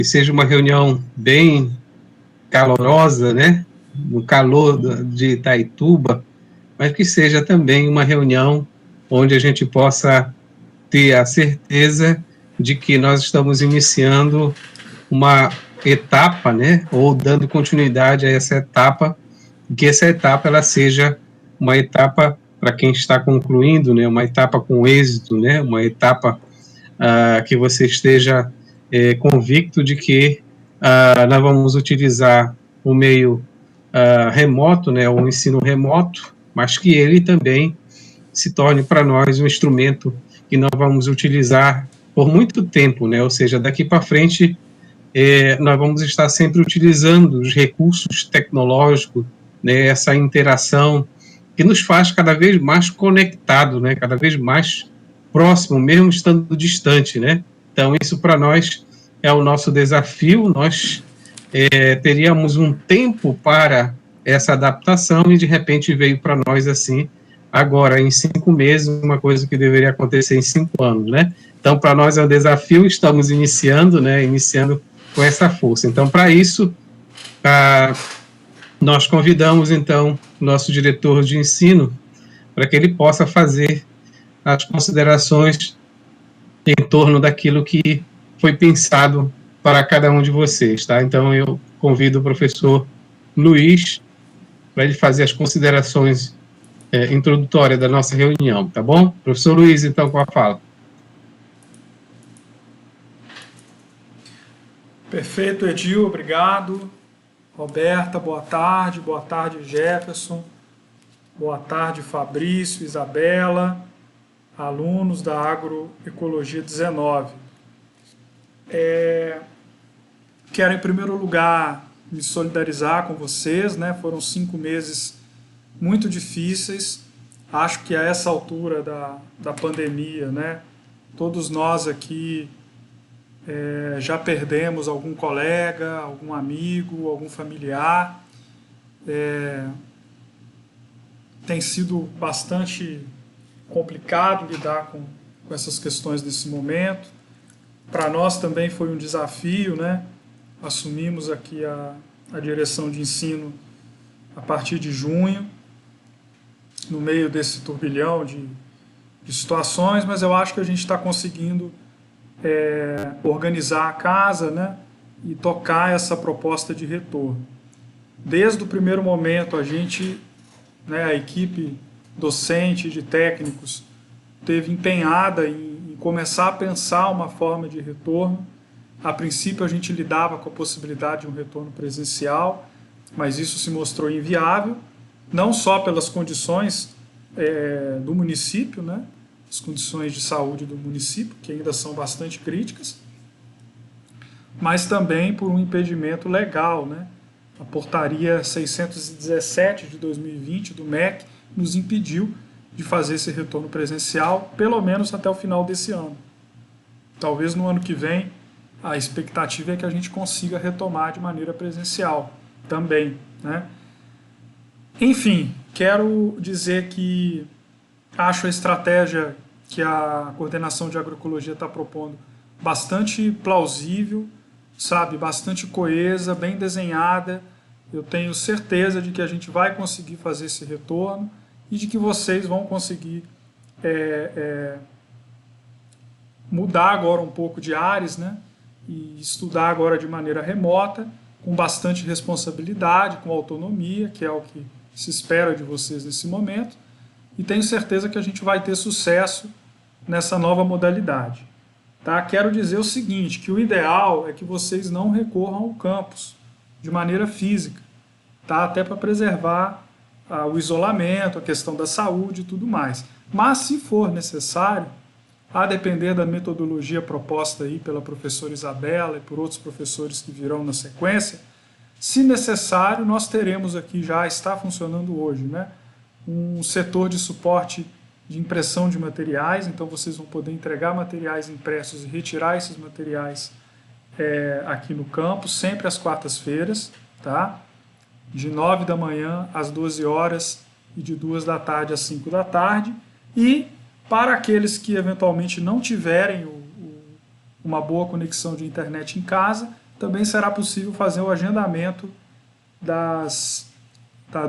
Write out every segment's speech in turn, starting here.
que seja uma reunião bem calorosa, né? No calor de Itaituba, mas que seja também uma reunião onde a gente possa ter a certeza de que nós estamos iniciando uma etapa, né? Ou dando continuidade a essa etapa, que essa etapa ela seja uma etapa para quem está concluindo, né? Uma etapa com êxito, né? Uma etapa que você esteja convicto de que nós vamos utilizar o meio remoto, né, o ensino remoto, mas que ele também se torne para nós um instrumento que nós vamos utilizar por muito tempo, né, ou seja, daqui para frente nós vamos estar sempre utilizando os recursos tecnológicos, né, essa interação que nos faz cada vez mais conectado, né, cada vez mais próximo, mesmo estando distante, né? Então, isso para nós é o nosso desafio. Nós teríamos um tempo para essa adaptação e, de repente, veio para nós assim, agora, em 5 meses, uma coisa que deveria acontecer em 5 anos, né? Então, para nós é um desafio, estamos iniciando, né? Iniciando com essa força. Então, para isso, nós convidamos, então, nosso diretor de ensino para que ele possa fazer as considerações em torno daquilo que foi pensado para cada um de vocês, tá? Então, eu convido o professor Luiz para ele fazer as considerações introdutórias da nossa reunião, tá bom? Professor Luiz, então, com a fala. Perfeito, Edil, obrigado. Roberta, boa tarde Jefferson, boa tarde Fabrício, Isabela, alunos da Agroecologia 19. Quero, em primeiro lugar, me solidarizar com vocês, né? Foram 5 meses muito difíceis. Acho que a essa altura da pandemia, né? Todos nós aqui já perdemos algum colega, algum amigo, algum familiar. Tem sido bastante complicado lidar com essas questões nesse momento. Para nós também foi um desafio, né? Assumimos aqui a direção de ensino a partir de junho, no meio desse turbilhão de situações, mas eu acho que a gente está conseguindo organizar a casa, né? E tocar essa proposta de retorno. Desde o primeiro momento, a gente, né, a equipe docente de técnicos, teve empenhada em começar a pensar uma forma de retorno. A princípio, a gente lidava com a possibilidade de um retorno presencial, mas isso se mostrou inviável, não só pelas condições do município, né, as condições de saúde do município, que ainda são bastante críticas, mas também por um impedimento legal, né? A portaria 617 de 2020 do MEC nos impediu de fazer esse retorno presencial, pelo menos até o final desse ano. Talvez no ano que vem, a expectativa é que a gente consiga retomar de maneira presencial também, né? Enfim, quero dizer que acho a estratégia que a coordenação de agroecologia está propondo bastante plausível, sabe, bastante coesa, bem desenhada. Eu tenho certeza de que a gente vai conseguir fazer esse retorno e de que vocês vão conseguir mudar agora um pouco de ares, né, e estudar agora de maneira remota, com bastante responsabilidade, com autonomia, que é o que se espera de vocês nesse momento, e tenho certeza que a gente vai ter sucesso nessa nova modalidade. Tá? Quero dizer o seguinte, que o ideal é que vocês não recorram ao campus de maneira física, tá? Até para preservar o isolamento, a questão da saúde e tudo mais. Mas, se for necessário, a depender da metodologia proposta aí pela professora Isabela e por outros professores que virão na sequência, se necessário, nós teremos aqui, já está funcionando hoje, né, um setor de suporte de impressão de materiais, então vocês vão poder entregar materiais impressos e retirar esses materiais aqui no campus, sempre às quartas-feiras, tá? De 9 da manhã às 12 horas e de 2 da tarde às 5 da tarde. E para aqueles que eventualmente não tiverem uma boa conexão de internet em casa, também será possível fazer o agendamento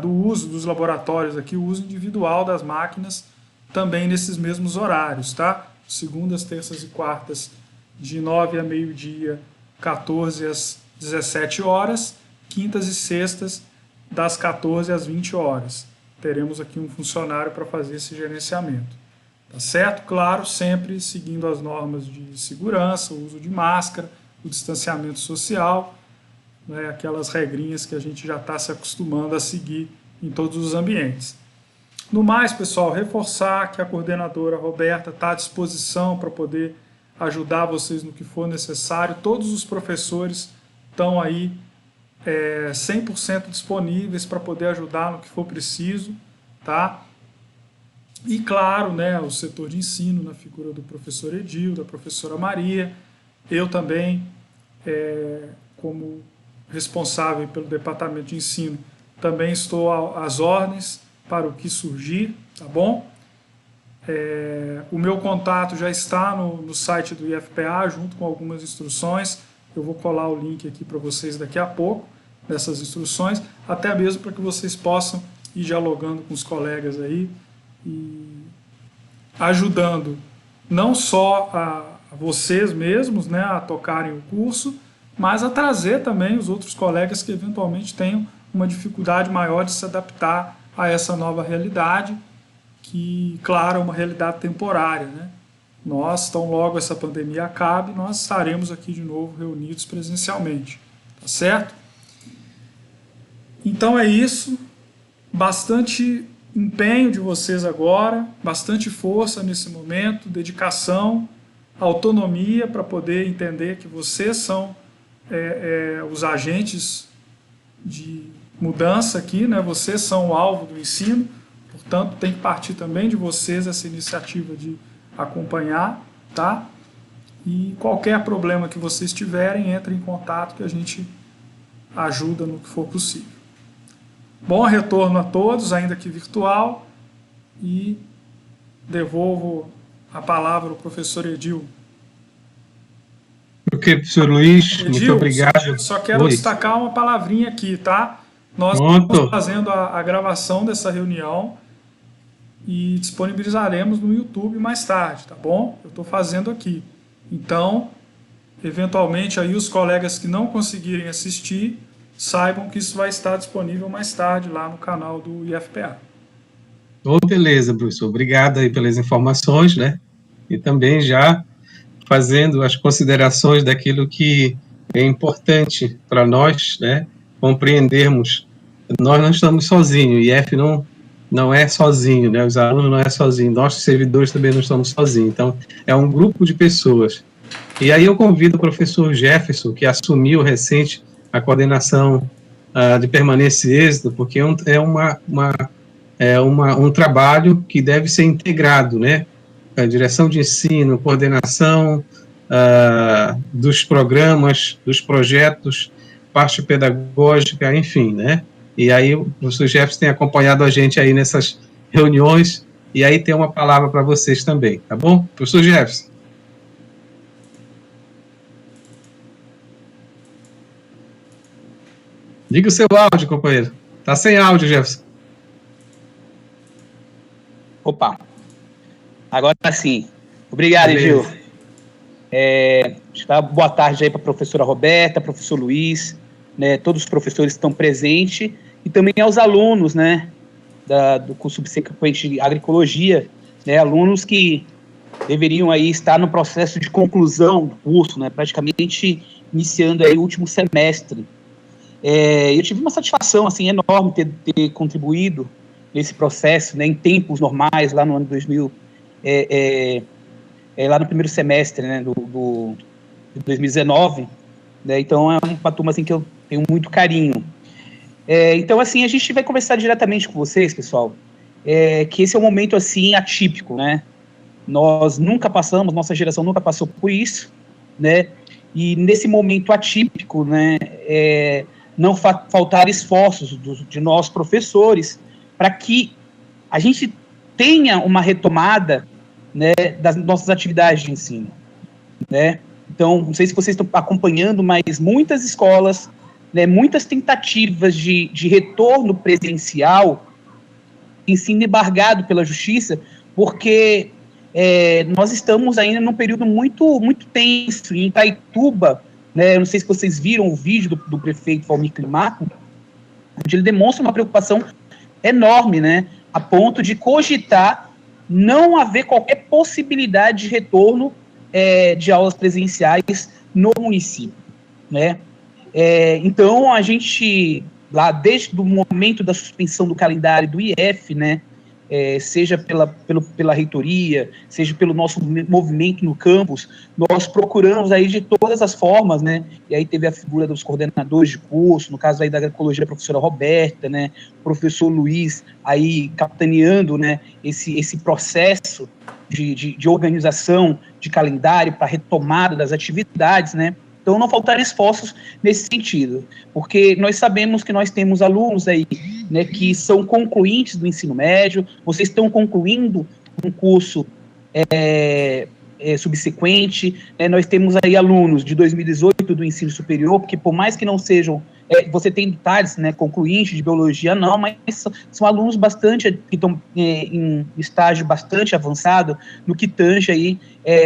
do uso dos laboratórios aqui, o uso individual das máquinas, também nesses mesmos horários, tá? Segundas, terças e quartas, de 9 a meio-dia, 14 às 17 horas, quintas e sextas, das 14 às 20 horas. Teremos aqui um funcionário para fazer esse gerenciamento. Tá certo? Claro, sempre seguindo as normas de segurança, o uso de máscara, o distanciamento social, né, aquelas regrinhas que a gente já está se acostumando a seguir em todos os ambientes. No mais, pessoal, reforçar que a coordenadora Roberta está à disposição para poder ajudar vocês no que for necessário. Todos os professores estão aí 100% disponíveis para poder ajudar no que for preciso, tá? E claro, né, o setor de ensino, na figura do professor Edil, da professora Maria, eu também, como responsável pelo departamento de ensino, também estou às ordens para o que surgir, tá bom? O meu contato já está no site do IFPA, junto com algumas instruções. Eu vou colar o link aqui para vocês daqui a pouco, dessas instruções, até mesmo para que vocês possam ir dialogando com os colegas aí e ajudando não só a vocês mesmos, né, a tocarem o curso, mas a trazer também os outros colegas que eventualmente tenham uma dificuldade maior de se adaptar a essa nova realidade, que, claro, é uma realidade temporária, né? Nós, tão logo essa pandemia acabe, nós estaremos aqui de novo reunidos presencialmente, tá certo? Então é isso, bastante empenho de vocês agora, bastante força nesse momento, dedicação, autonomia para poder entender que vocês são os agentes de mudança aqui, né? Vocês são o alvo do ensino, portanto tem que partir também de vocês essa iniciativa de acompanhar, tá? E qualquer problema que vocês tiverem, entrem em contato que a gente ajuda no que for possível. Bom retorno a todos, ainda que virtual, e devolvo a palavra ao professor Edil. Ok, professor Luiz, Edil, muito obrigado. Só quero destacar uma palavrinha aqui, tá? Nós estamos fazendo a gravação dessa reunião e disponibilizaremos no YouTube mais tarde, tá bom? Eu estou fazendo aqui. Então, eventualmente, aí os colegas que não conseguirem assistir, saibam que isso vai estar disponível mais tarde lá no canal do IFPA. Oh, beleza, professor. Obrigado aí pelas informações, né? E também já fazendo as considerações daquilo que é importante para nós, né? Compreendermos. Nós não estamos sozinhos, o IF não é sozinho, né? Os alunos não é sozinho, nós servidores também não estamos sozinhos. Então, é um grupo de pessoas. E aí eu convido o professor Jefferson, que assumiu recente a coordenação de permanência e êxito, porque é um trabalho que deve ser integrado, né? A direção de ensino, coordenação dos programas, dos projetos, parte pedagógica, enfim, né? E aí o professor Jefferson tem acompanhado a gente aí nessas reuniões, e aí tem uma palavra para vocês também, tá bom? Professor Jefferson. Liga o seu áudio, companheiro. Tá sem áudio, Jefferson. Opa. Agora sim. Obrigado, Gil. Boa tarde aí para a professora Roberta, professor Luiz, né, todos os professores que estão presentes, e também aos alunos, né, do curso subsequente de Agroecologia, né, alunos que deveriam aí estar no processo de conclusão do curso, né, praticamente iniciando aí o último semestre. Eu tive uma satisfação assim, enorme ter contribuído nesse processo, né, em tempos normais, lá no ano 2000, lá no primeiro semestre, né, de 2019, né, então é uma turma assim, que eu tenho muito carinho. Então, assim, a gente vai conversar diretamente com vocês, pessoal, que esse é um momento, assim, atípico, né, nós nunca passamos, nossa geração nunca passou por isso, né, e nesse momento atípico, né, não faltar esforços de nós, professores, para que a gente tenha uma retomada, né, das nossas atividades de ensino, né? Então, não sei se vocês estão acompanhando, mas muitas escolas, né, muitas tentativas de retorno presencial têm sido embargado pela justiça, porque nós estamos ainda num período muito, muito tenso. Em Itaituba, né, eu não sei se vocês viram o vídeo do prefeito Valmir Climaco, onde ele demonstra uma preocupação enorme, né, a ponto de cogitar não haver qualquer possibilidade de retorno de aulas presenciais no município, né? Então, a gente, lá desde o momento da suspensão do calendário do IF, né, seja pela reitoria, seja pelo nosso movimento no campus, nós procuramos aí de todas as formas, né, e aí teve a figura dos coordenadores de curso, no caso aí da agroecologia, a professora Roberta, né, o professor Luiz, aí capitaneando, né, esse processo de organização de calendário para retomada das atividades, né. Então, não faltaram esforços nesse sentido, porque nós sabemos que nós temos alunos aí, né, que são concluintes do ensino médio, vocês estão concluindo um curso subsequente, né, nós temos aí alunos de 2018 do ensino superior, porque por mais que não sejam, você tem detalhes, né, concluintes de biologia, não, mas são alunos bastante, que estão em estágio bastante avançado no que tange aí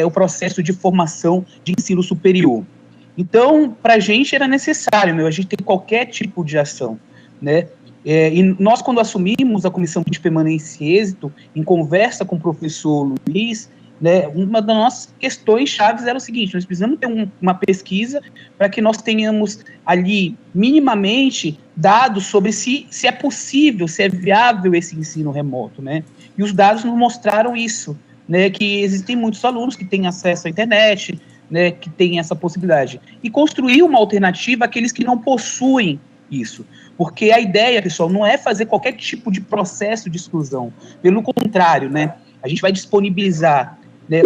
o processo de formação de ensino superior. Então, para a gente era necessário, a gente ter qualquer tipo de ação, né? E nós, quando assumimos a Comissão de Permanência e Êxito, em conversa com o professor Luiz, né, uma das nossas questões chaves era o seguinte: nós precisamos ter uma pesquisa para que nós tenhamos ali, minimamente, dados sobre se é possível, se é viável esse ensino remoto, né? E os dados nos mostraram isso, né, que existem muitos alunos que têm acesso à internet, né, que tem essa possibilidade, e construir uma alternativa àqueles que não possuem isso, porque a ideia, pessoal, não é fazer qualquer tipo de processo de exclusão, pelo contrário, né, a gente vai disponibilizar, né,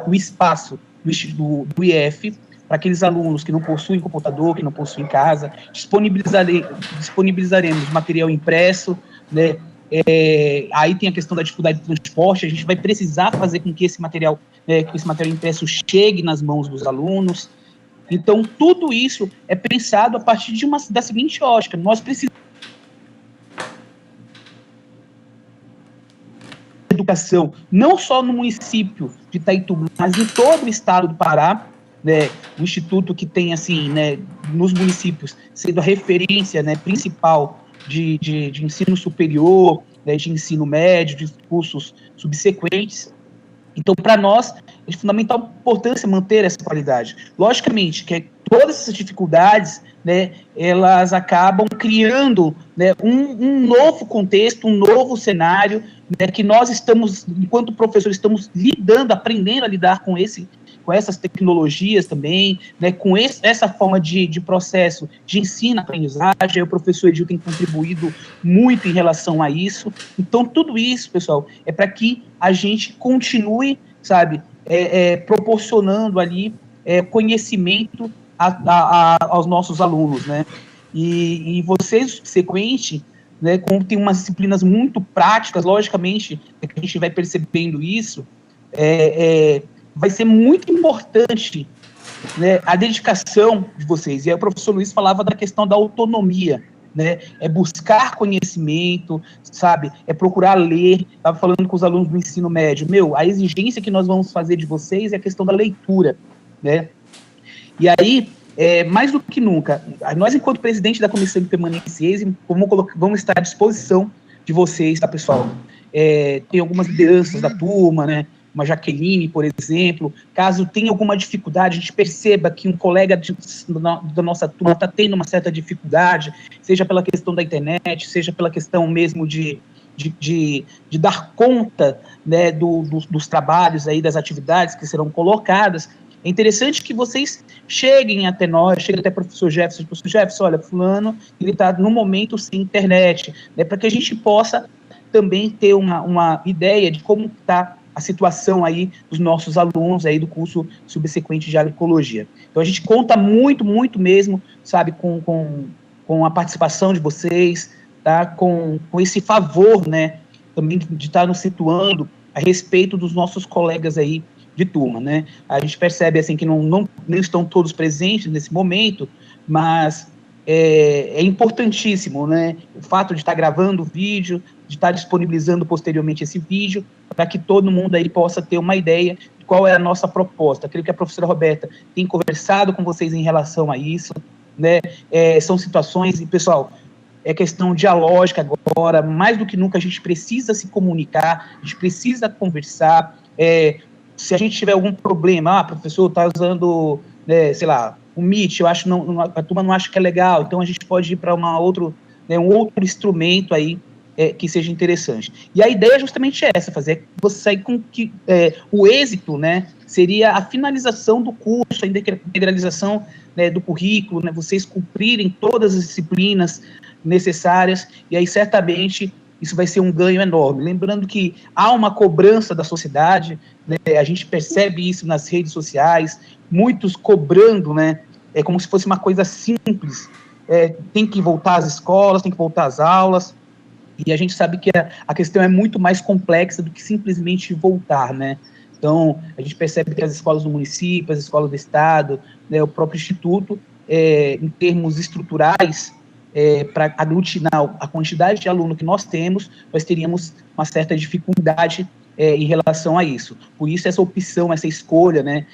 o espaço do IF para aqueles alunos que não possuem computador, que não possuem casa, disponibilizaremos material impresso, né, aí tem a questão da dificuldade de transporte, a gente vai precisar fazer com que esse material impresso chegue nas mãos dos alunos. Então, tudo isso é pensado a partir da seguinte ótica: nós precisamos de educação, não só no município de Itaituba, mas em todo o estado do Pará, né, um instituto que tem, assim, né, nos municípios, sendo a referência, né, principal de ensino superior, né, de ensino médio, de cursos subsequentes. Então, para nós, é de fundamental importância manter essa qualidade. Logicamente, que todas essas dificuldades, né, elas acabam criando, né, um novo contexto, um novo cenário, né, que nós estamos, enquanto professores, estamos aprendendo a lidar com essas tecnologias também, né, com essa forma de processo de ensino-aprendizagem. O professor Edil tem contribuído muito em relação a isso. Então, tudo isso, pessoal, é para que a gente continue, sabe, proporcionando ali conhecimento aos nossos alunos, né, e vocês, subsequente, né, como tem umas disciplinas muito práticas, logicamente, a gente vai percebendo isso, vai ser muito importante, né, a dedicação de vocês. E aí o professor Luiz falava da questão da autonomia, né, buscar conhecimento, sabe, procurar ler. Estava falando com os alunos do ensino médio, a exigência que nós vamos fazer de vocês é a questão da leitura, né, e aí, mais do que nunca, nós, enquanto presidente da Comissão de Permanência e Êxito, vamos estar à disposição de vocês, tá, pessoal? Tem algumas lideranças da turma, né, uma Jaqueline, por exemplo, caso tenha alguma dificuldade, a gente perceba que um colega da nossa turma está tendo uma certa dificuldade, seja pela questão da internet, seja pela questão mesmo de dar conta, né, dos trabalhos aí, das atividades que serão colocadas. É interessante que vocês cheguem até nós, cheguem até o professor Jefferson, olha, fulano, ele está no momento sem internet, né, para que a gente possa também ter uma ideia de como está a situação aí dos nossos alunos aí do curso subsequente de agroecologia. Então, a gente conta muito, muito mesmo, sabe, com a participação de vocês, tá, com esse favor, né, também de estar nos situando a respeito dos nossos colegas aí de turma, né? A gente percebe, assim, que não estão todos presentes nesse momento, mas é importantíssimo, né? O fato de estar gravando o vídeo, de estar disponibilizando posteriormente esse vídeo, para que todo mundo aí possa ter uma ideia de qual é a nossa proposta. Creio que a professora Roberta tem conversado com vocês em relação a isso, né? São situações, e pessoal, é questão dialógica agora, mais do que nunca a gente precisa se comunicar, a gente precisa conversar, se a gente tiver algum problema, professor, está usando, sei lá, o Meet, eu acho a turma não acha que é legal, então a gente pode ir para um outro instrumento aí que seja interessante. E a ideia é justamente essa, fazer você sair com que o êxito, né, seria a finalização do curso, a integralização, né, do currículo, né, vocês cumprirem todas as disciplinas necessárias, e aí certamente isso vai ser um ganho enorme. Lembrando que há uma cobrança da sociedade, né, a gente percebe isso nas redes sociais, muitos cobrando, né, como se fosse uma coisa simples, tem que voltar às escolas, tem que voltar às aulas, e a gente sabe que a questão é muito mais complexa do que simplesmente voltar, né? Então, a gente percebe que as escolas do município, as escolas do estado, né, o próprio instituto, em termos estruturais, para aglutinar a quantidade de aluno que nós temos, nós teríamos uma certa dificuldade em relação a isso. Por isso, essa opção, essa escolha, né,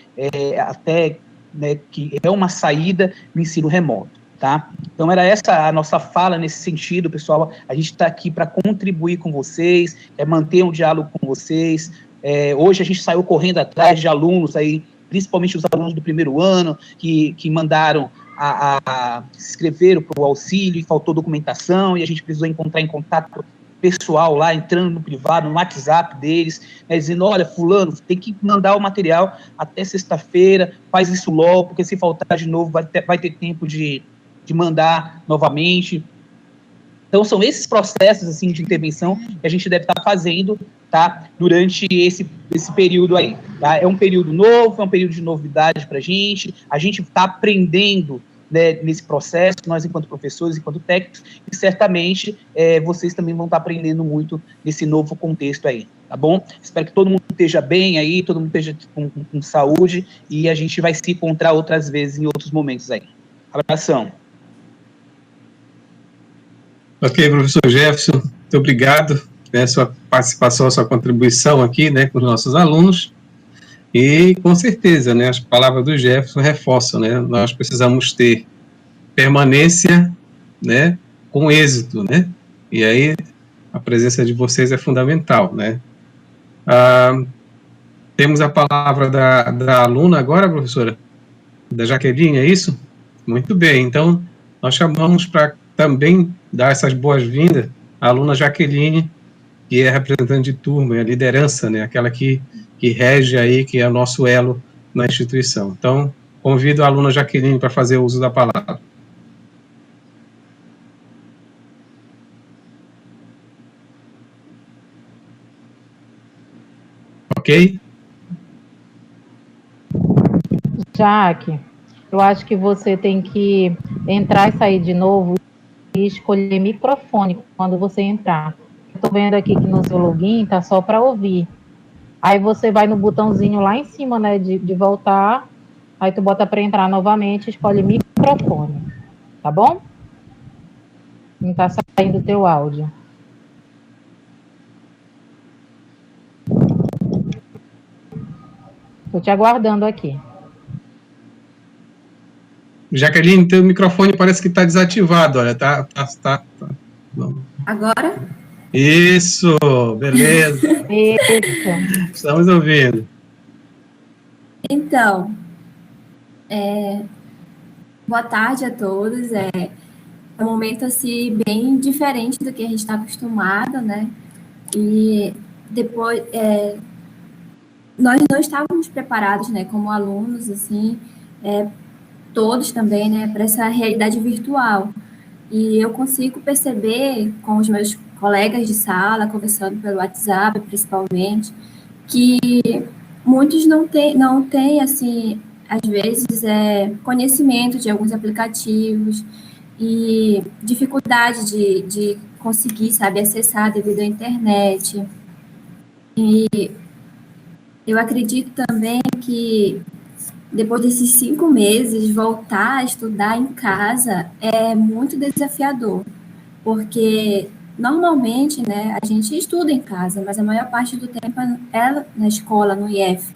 até, né, que é uma saída no ensino remoto. Tá? Então, era essa a nossa fala nesse sentido, pessoal. A gente está aqui para contribuir com vocês, manter um diálogo com vocês. Hoje a gente saiu correndo atrás de alunos aí, principalmente os alunos do primeiro ano, que mandaram se inscreveram para o auxílio e faltou documentação, e a gente precisou entrar em contato pessoal lá, entrando no privado, no WhatsApp deles, dizendo, olha, fulano, tem que mandar o material até sexta-feira, faz isso logo, porque se faltar de novo, vai ter tempo de mandar novamente. Então, são esses processos, assim, de intervenção que a gente deve estar fazendo, tá, durante esse período aí, tá? É um período novo, é um período de novidade para a gente está aprendendo, né, nesse processo, nós enquanto professores, enquanto técnicos, e certamente vocês também vão estar aprendendo muito nesse novo contexto aí, tá bom? Espero que todo mundo esteja bem aí, todo mundo esteja com saúde, e a gente vai se encontrar outras vezes em outros momentos aí. Abração. Ok, professor Jefferson, muito obrigado pela sua participação, sua contribuição aqui, né, com os nossos alunos, e com certeza, né, as palavras do Jefferson reforçam, né, nós precisamos ter permanência, né, com êxito, né, e aí a presença de vocês é fundamental, né. Temos a palavra da aluna agora, professora, da Jaqueline, é isso? Muito bem, então nós chamamos para também dar essas boas-vindas à aluna Jaqueline, que é representante de turma, é a liderança, né, aquela que rege aí, que é o nosso elo na instituição. Então, convido a aluna Jaqueline para fazer uso da palavra. Ok? Jaque, eu acho que você tem que entrar e sair de novo e escolher microfone quando você entrar. Estou vendo aqui que no seu login tá só para ouvir. Aí você vai no botãozinho lá em cima, né, de voltar, aí tu bota para entrar novamente, escolhe microfone, tá bom? Não tá saindo o teu áudio. Estou te aguardando aqui. Jaqueline, teu microfone parece que está desativado, olha, tá. Agora? Isso, beleza. Isso. Estamos ouvindo. Então, boa tarde a todos. É um momento, assim, bem diferente do que a gente está acostumado, né? E depois, nós não estávamos preparados, né, como alunos, assim, todos também, né, para essa realidade virtual. E eu consigo perceber com os meus colegas de sala, conversando pelo WhatsApp, principalmente, que muitos não têm, assim, às vezes, conhecimento de alguns aplicativos e dificuldade de conseguir, sabe, acessar devido à internet. E Eu acredito também que depois desses 5 meses, voltar a estudar em casa é muito desafiador, porque normalmente, né, a gente estuda em casa, mas a maior parte do tempo é na escola, no IF.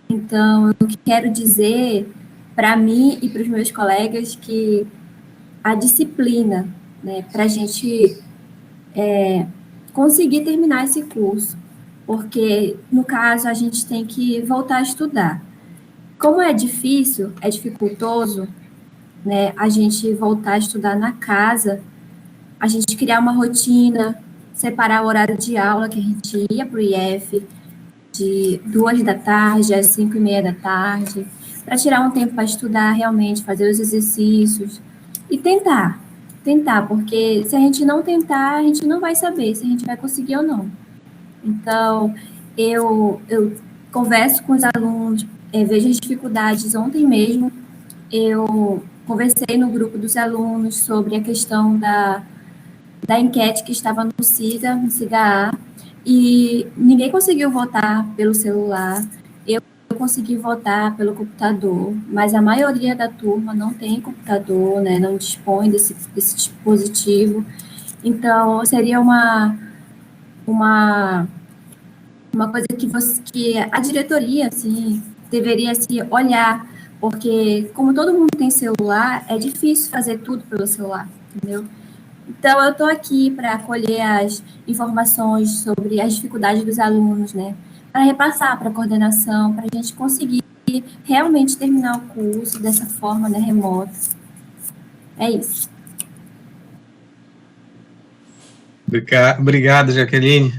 Então, eu quero dizer para mim e para os meus colegas que a disciplina, né, para a gente conseguir terminar esse curso, porque, no caso, a gente tem que voltar a estudar. Como é difícil, é dificultoso, né, a gente voltar a estudar na casa, a gente criar uma rotina, separar o horário de aula que a gente ia para o IF, de 2 da tarde às 5:30 da tarde, para tirar um tempo para estudar realmente, fazer os exercícios e tentar, porque se a gente não tentar, a gente não vai saber se a gente vai conseguir ou não. Então, eu converso com os alunos, vejo as dificuldades. Ontem mesmo, eu conversei no grupo dos alunos sobre a questão da enquete que estava no SIGA-A, e ninguém conseguiu votar pelo celular. Eu consegui votar pelo computador, mas a maioria da turma não tem computador, né, não dispõe desse dispositivo. Então, seria uma coisa que a diretoria, assim, deveria se olhar, porque como todo mundo tem celular, é difícil fazer tudo pelo celular, entendeu? Então, eu estou aqui para acolher as informações sobre as dificuldades dos alunos, né? Para repassar para a coordenação, para a gente conseguir realmente terminar o curso dessa forma, né, remota. É isso. Obrigado, Jaqueline.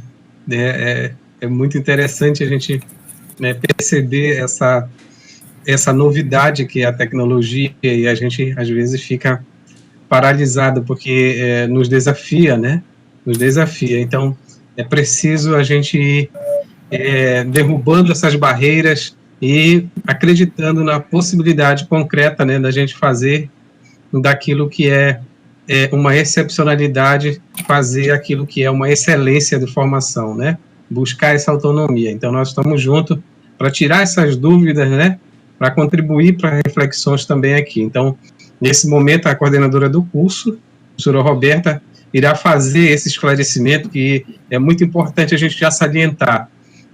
É muito interessante a gente, né, perceber essa novidade que é a tecnologia, e a gente, às vezes, fica paralisado, porque nos desafia, né? Nos desafia. Então, é preciso a gente ir derrubando essas barreiras e acreditando na possibilidade concreta, né, da gente fazer daquilo que é uma excepcionalidade, fazer aquilo que é uma excelência de formação, né? Buscar essa autonomia. Então, nós estamos juntos para tirar essas dúvidas, né? Para contribuir para reflexões também aqui. Então, nesse momento, a coordenadora do curso, a professora Roberta, irá fazer esse esclarecimento, que é muito importante a gente já salientar.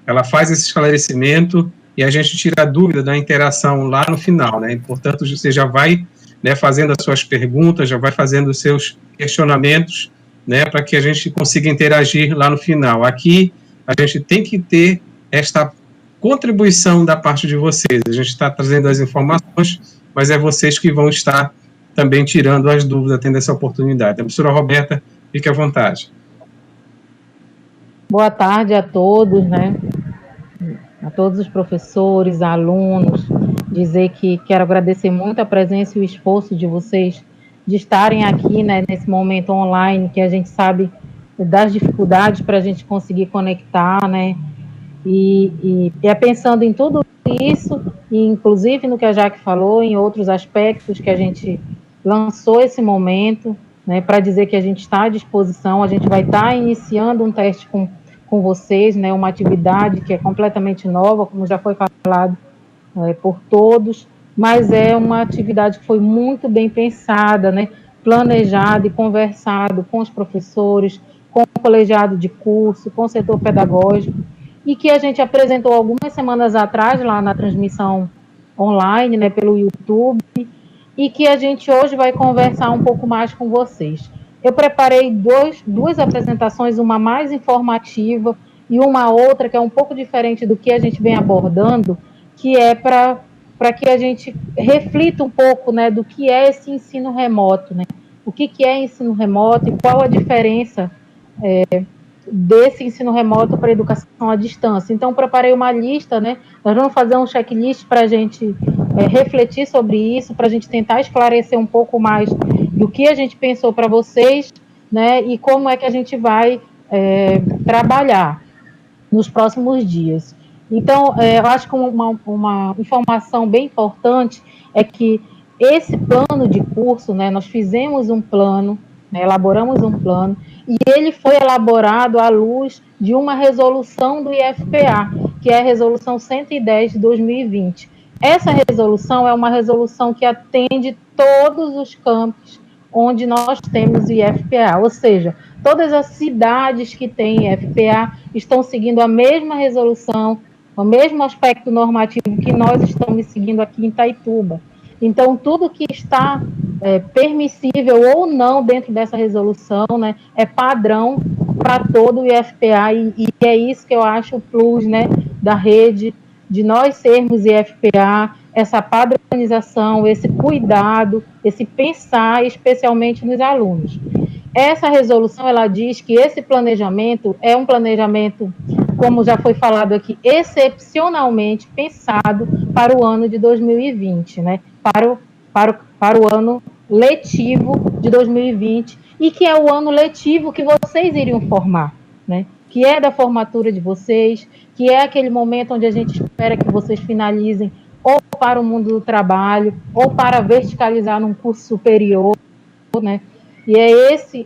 Ela faz esse esclarecimento e a gente tira a dúvida da interação lá no final, né? Portanto, você já vai, né, fazendo as suas perguntas, já vai fazendo os seus questionamentos, né, para que a gente consiga interagir lá no final. Aqui, a gente tem que ter esta contribuição da parte de vocês. A gente está trazendo as informações, mas é vocês que vão estar também tirando as dúvidas, tendo essa oportunidade. A professora Roberta, fique à vontade. Boa tarde a todos, né? A todos os professores, alunos, dizer que quero agradecer muito a presença e o esforço de vocês de estarem aqui, né, nesse momento online, que a gente sabe das dificuldades para a gente conseguir conectar, né? E é pensando em tudo isso, e inclusive no que a Jaque falou, em outros aspectos que a gente lançou esse momento, né, para dizer que a gente está à disposição. A gente vai estar iniciando um teste com vocês, né, uma atividade que é completamente nova, como já foi falado por todos, mas é uma atividade que foi muito bem pensada, né, planejada e conversado com os professores, com o colegiado de curso, com o setor pedagógico, e que a gente apresentou algumas semanas atrás lá na transmissão online, né, pelo YouTube, e que a gente hoje vai conversar um pouco mais com vocês. Eu preparei duas apresentações, uma mais informativa e uma outra que é um pouco diferente do que a gente vem abordando, que é para que a gente reflita um pouco, né, do que é esse ensino remoto, né? O que é ensino remoto e qual a diferença desse ensino remoto para a educação à distância. Então, preparei uma lista, né? Nós vamos fazer um checklist para a gente refletir sobre isso, para a gente tentar esclarecer um pouco mais do que a gente pensou para vocês, né? E como é que a gente vai trabalhar nos próximos dias. Então, eu acho que uma informação bem importante é que esse plano de curso, né, nós fizemos um plano, né, elaboramos um plano, e ele foi elaborado à luz de uma resolução do IFPA, que é a Resolução 110 de 2020. Essa resolução é uma resolução que atende todos os campos onde nós temos IFPA, ou seja, todas as cidades que têm IFPA estão seguindo a mesma resolução, o mesmo aspecto normativo que nós estamos seguindo aqui em Itaituba. Então, tudo que está permissível ou não dentro dessa resolução, né, é padrão para todo o IFPA, e é isso que eu acho o plus, né, da rede, de nós sermos IFPA, essa padronização, esse cuidado, esse pensar especialmente nos alunos. Essa resolução, ela diz que esse planejamento é um planejamento, como já foi falado aqui, excepcionalmente pensado para o ano de 2020, né? Para o ano letivo de 2020, e que é o ano letivo que vocês iriam formar, né? Que é da formatura de vocês, que é aquele momento onde a gente espera que vocês finalizem ou para o mundo do trabalho, ou para verticalizar num curso superior, né? E é esse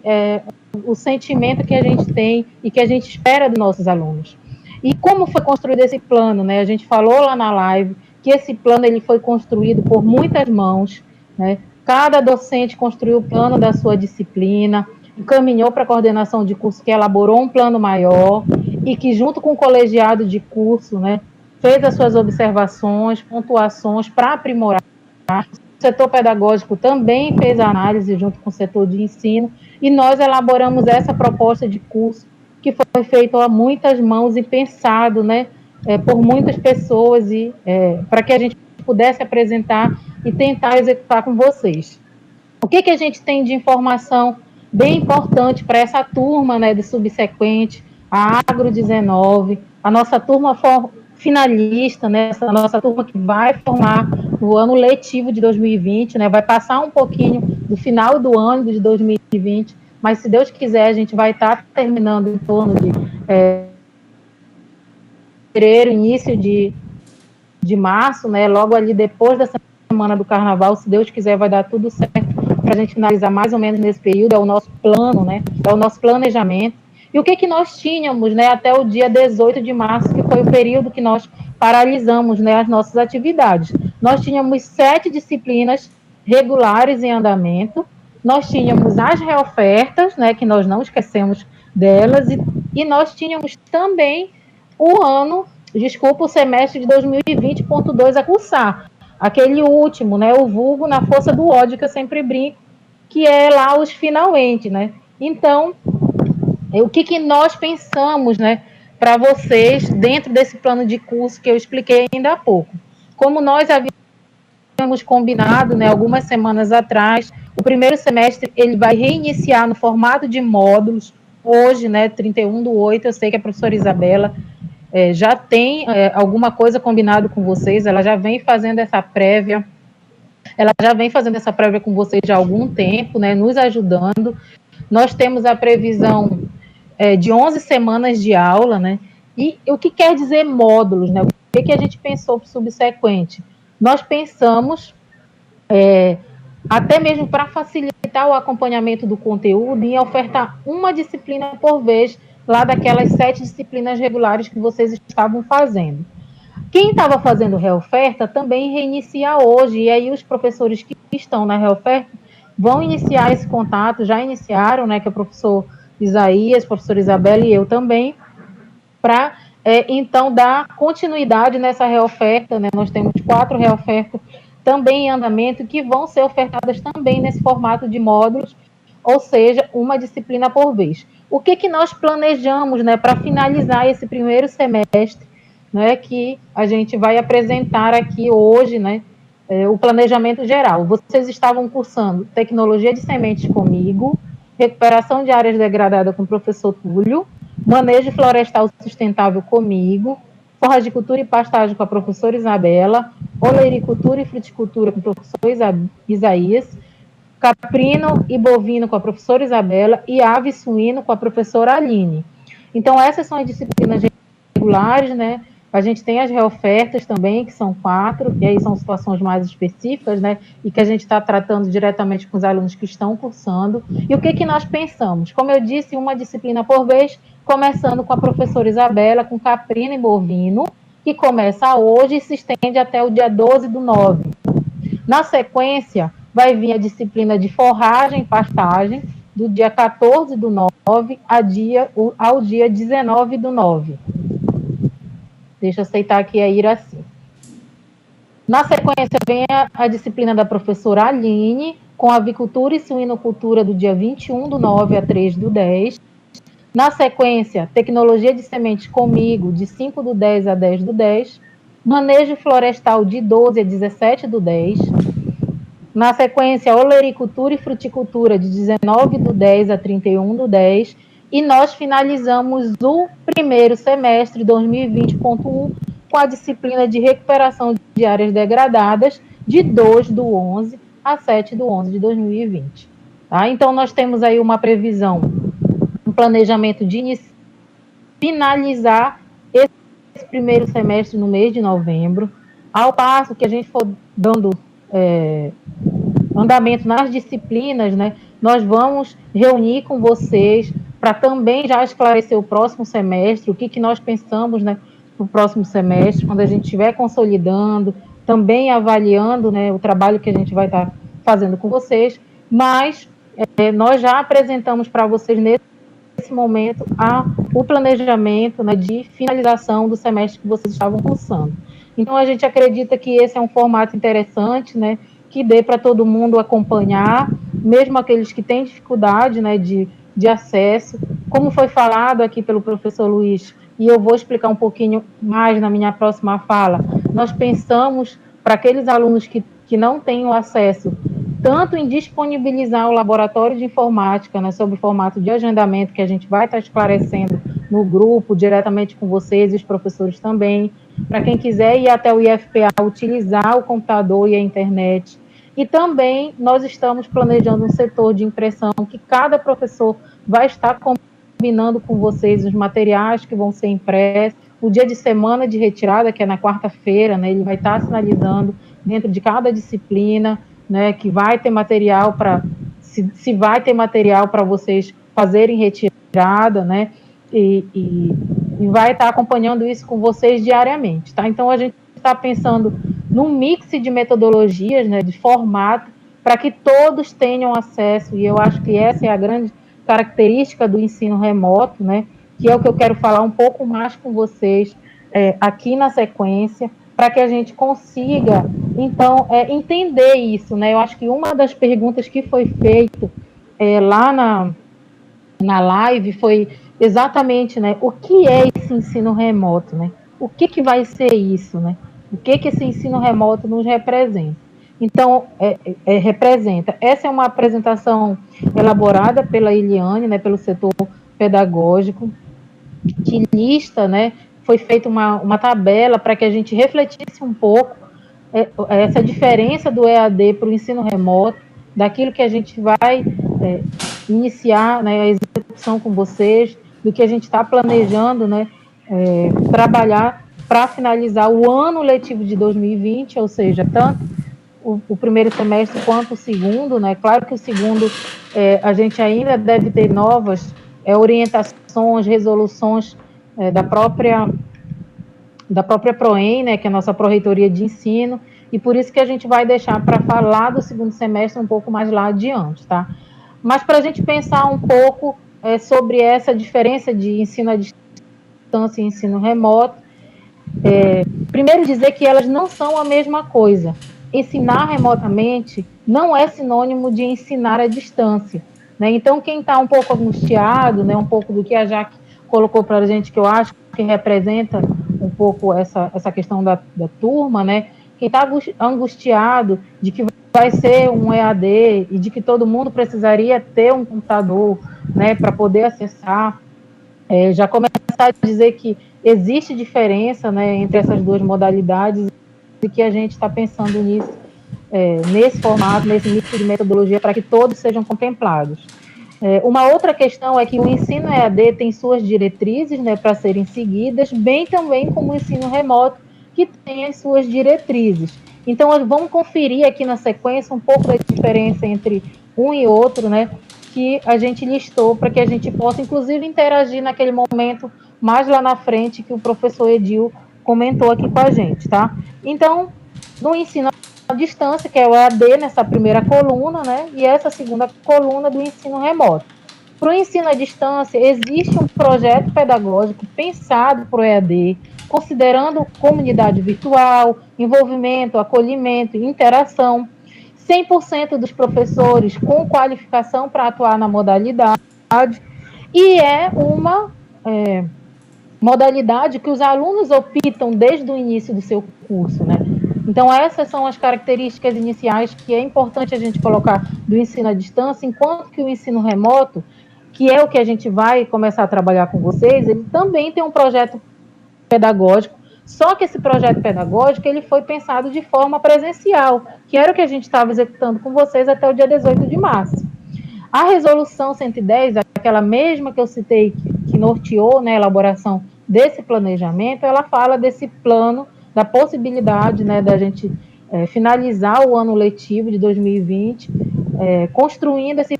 o sentimento que a gente tem e que a gente espera dos nossos alunos. E como foi construído esse plano, né? A gente falou lá na live que esse plano ele foi construído por muitas mãos, né? Cada docente construiu o plano da sua disciplina, encaminhou para a coordenação de curso, que elaborou um plano maior e que, junto com o colegiado de curso, né, fez as suas observações, pontuações para aprimorar. O setor pedagógico também fez a análise junto com o setor de ensino, e nós elaboramos essa proposta de curso que foi feita a muitas mãos e pensado, né, por muitas pessoas, e para que a gente pudesse apresentar e tentar executar com vocês. O que a gente tem de informação bem importante para essa turma, né, de subsequente, a Agro 19, a nossa turma finalista, né, essa nossa turma que vai formar no ano letivo de 2020, né, vai passar um pouquinho do final do ano de 2020, mas se Deus quiser a gente vai estar terminando em torno de fevereiro, início de março, né, logo ali depois da semana do Carnaval, se Deus quiser vai dar tudo certo para a gente finalizar mais ou menos nesse período, é o nosso plano, né, é o nosso planejamento. E o que nós tínhamos, né, até o dia 18 de março, que foi o período que nós paralisamos, né, as nossas atividades. Nós tínhamos 7 disciplinas regulares em andamento, nós tínhamos as reofertas, né, que nós não esquecemos delas, e nós tínhamos também o semestre de 2020.2 a cursar, aquele último, né, o vulgo na força do ódio, que eu sempre brinco, que é lá os finalmente, né. Então, o que nós pensamos, né, para vocês dentro desse plano de curso que eu expliquei ainda há pouco? Como nós havíamos combinado, né, algumas semanas atrás, o primeiro semestre ele vai reiniciar no formato de módulos. Hoje, né, 31/8, eu sei que a professora Isabela já tem alguma coisa combinado com vocês, ela já vem fazendo essa prévia, com vocês já há algum tempo, né, nos ajudando. Nós temos a previsão de 11 semanas de aula, né? E o que quer dizer módulos, né? O que a gente pensou para o subsequente? Nós pensamos, até mesmo para facilitar o acompanhamento do conteúdo, em ofertar uma disciplina por vez, lá daquelas 7 disciplinas regulares que vocês estavam fazendo. Quem estava fazendo reoferta também reinicia hoje, e aí os professores que estão na reoferta vão iniciar esse contato, já iniciaram, né, que é o professor Isaías, professora Isabela e eu também, para então dar continuidade nessa reoferta, né? Nós temos 4 reofertas também em andamento, que vão ser ofertadas também nesse formato de módulos, ou seja, uma disciplina por vez. O que nós planejamos, né, para finalizar esse primeiro semestre, né, que a gente vai apresentar aqui hoje, né, o planejamento geral. Vocês estavam cursando Tecnologia de Sementes comigo, Recuperação de Áreas Degradadas com o professor Túlio, Manejo Florestal Sustentável comigo, Forragicultura e Pastagem com a professora Isabela, Oleiricultura e Fruticultura com o professor Isaías, Caprino e Bovino com a professora Isabela e Ave e Suíno com a professora Aline. Então, essas são as disciplinas regulares, né? A gente tem as reofertas também, que são 4, e aí são situações mais específicas, né? E que a gente está tratando diretamente com os alunos que estão cursando. E o que nós pensamos? Como eu disse, uma disciplina por vez, começando com a professora Isabela, com Caprino e Bovino, que começa hoje e se estende até o dia 12/9. Na sequência, vai vir a disciplina de forragem e pastagem, do dia 14/9 ao dia 19/9. Deixa eu aceitar aqui a Iraci. Na sequência, vem a disciplina da professora Aline, com avicultura e suinocultura, do dia 21/9 a 3/10. Na sequência, tecnologia de sementes comigo, de 5/10 a 10/10. Manejo florestal, de 12 a 17/10. Na sequência, olericultura e fruticultura, de 19/10 a 31/10. E nós finalizamos o primeiro semestre, 2020.1, com a disciplina de recuperação de áreas degradadas, de 2/11 a 7/11 de 2020. Tá? Então, nós temos aí uma previsão, um planejamento de finalizar esse primeiro semestre no mês de novembro, ao passo que a gente for dando andamento nas disciplinas, né, nós vamos reunir com vocês para também já esclarecer o próximo semestre, o que nós pensamos, né, para o próximo semestre, quando a gente estiver consolidando, também avaliando, né, o trabalho que a gente vai estar fazendo com vocês, mas nós já apresentamos para vocês nesse momento o planejamento, né, de finalização do semestre que vocês estavam cursando. Então, a gente acredita que esse é um formato interessante, né, que dê para todo mundo acompanhar, mesmo aqueles que têm dificuldade, né, de acesso. Como foi falado aqui pelo professor Luiz, e eu vou explicar um pouquinho mais na minha próxima fala, nós pensamos para aqueles alunos que não têm o acesso, tanto em disponibilizar o laboratório de informática, né, sob o formato de agendamento, que a gente vai estar esclarecendo no grupo, diretamente com vocês e os professores também, para quem quiser ir até o IFPA, utilizar o computador e a internet. E também nós estamos planejando um setor de impressão, que cada professor vai estar combinando com vocês os materiais que vão ser impressos, o dia de semana de retirada, que é na quarta-feira, né, ele vai estar sinalizando dentro de cada disciplina, né, que vai ter material para, se vai ter material para vocês fazerem retirada, né, e vai estar acompanhando isso com vocês diariamente, tá? Então, a gente está pensando num mix de metodologias, né, de formato, para que todos tenham acesso, e eu acho que essa é a grande característica do ensino remoto, né, que é o que eu quero falar um pouco mais com vocês aqui na sequência, para que a gente consiga, então, entender isso, né? Eu acho que uma das perguntas que foi feita lá na live foi exatamente, né, o que é esse ensino remoto, né? O que vai ser isso, né? O que esse ensino remoto nos representa? Então, representa. Essa é uma apresentação elaborada pela Eliane, né, pelo setor pedagógico, que lista, né, foi feita uma tabela para que a gente refletisse um pouco essa diferença do EAD para o ensino remoto, daquilo que a gente vai iniciar, né, a execução com vocês, do que a gente está planejando, né, trabalhar para finalizar o ano letivo de 2020, ou seja, tanto o primeiro semestre quanto o segundo, né? Claro que o segundo a gente ainda deve ter novas orientações, resoluções da própria PROEM, né, que é a nossa Pró-Reitoria de Ensino, e por isso que a gente vai deixar para falar do segundo semestre um pouco mais lá adiante, tá? Mas para a gente pensar um pouco sobre essa diferença de ensino à distância e ensino remoto, primeiro dizer que elas não são a mesma coisa. Ensinar remotamente não é sinônimo de ensinar à distância, né? Então, quem está um pouco angustiado, né, um pouco do que a Jaque colocou para a gente, que eu acho que representa um pouco essa questão da turma, né? Quem está angustiado de que vai ser um EAD e de que todo mundo precisaria ter um computador, né, para poder acessar, já começar a dizer que existe diferença, né, entre essas duas modalidades e que a gente está pensando nisso, nesse formato, nesse mix de metodologia, para que todos sejam contemplados. Uma outra questão é que o ensino EAD tem suas diretrizes, né, para serem seguidas, bem também como o ensino remoto, que tem as suas diretrizes. Então, vamos conferir aqui na sequência um pouco da diferença entre um e outro, né, que a gente listou, para que a gente possa, inclusive, interagir naquele momento mais lá na frente que o professor Edil comentou aqui com a gente, tá? Então, no ensino à distância, que é o EAD nessa primeira coluna, né? E essa segunda coluna do ensino remoto. Para o ensino à distância, existe um projeto pedagógico pensado para o EAD, considerando comunidade virtual, envolvimento, acolhimento, interação, 100% dos professores com qualificação para atuar na modalidade, e é uma modalidade que os alunos optam desde o início do seu curso, né? Então, essas são as características iniciais que é importante a gente colocar do ensino à distância, enquanto que o ensino remoto, que é o que a gente vai começar a trabalhar com vocês, ele também tem um projeto pedagógico, só que esse projeto pedagógico ele foi pensado de forma presencial, que era o que a gente estava executando com vocês até o dia 18 de março. A resolução 110, aquela mesma que eu citei, que norteou, né, a elaboração desse planejamento, ela fala desse plano, da possibilidade, né, da gente finalizar o ano letivo de 2020, construindo esse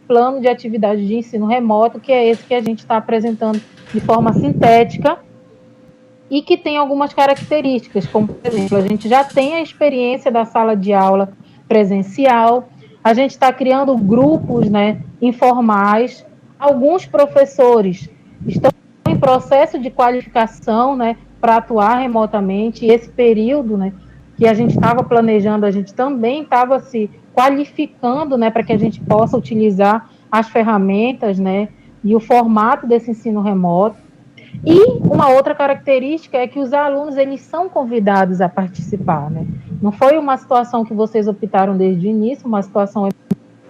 plano de atividade de ensino remoto, que é esse que a gente está apresentando de forma sintética e que tem algumas características, como, por exemplo, a gente já tem a experiência da sala de aula presencial, a gente está criando grupos, né, informais, alguns professores estão em processo de qualificação, né, para atuar remotamente, e esse período, né, que a gente estava planejando, a gente também estava se qualificando, né, para que a gente possa utilizar as ferramentas, né, e o formato desse ensino remoto. E uma outra característica é que os alunos, eles são convidados a participar, né? Não foi uma situação que vocês optaram desde o início, uma situação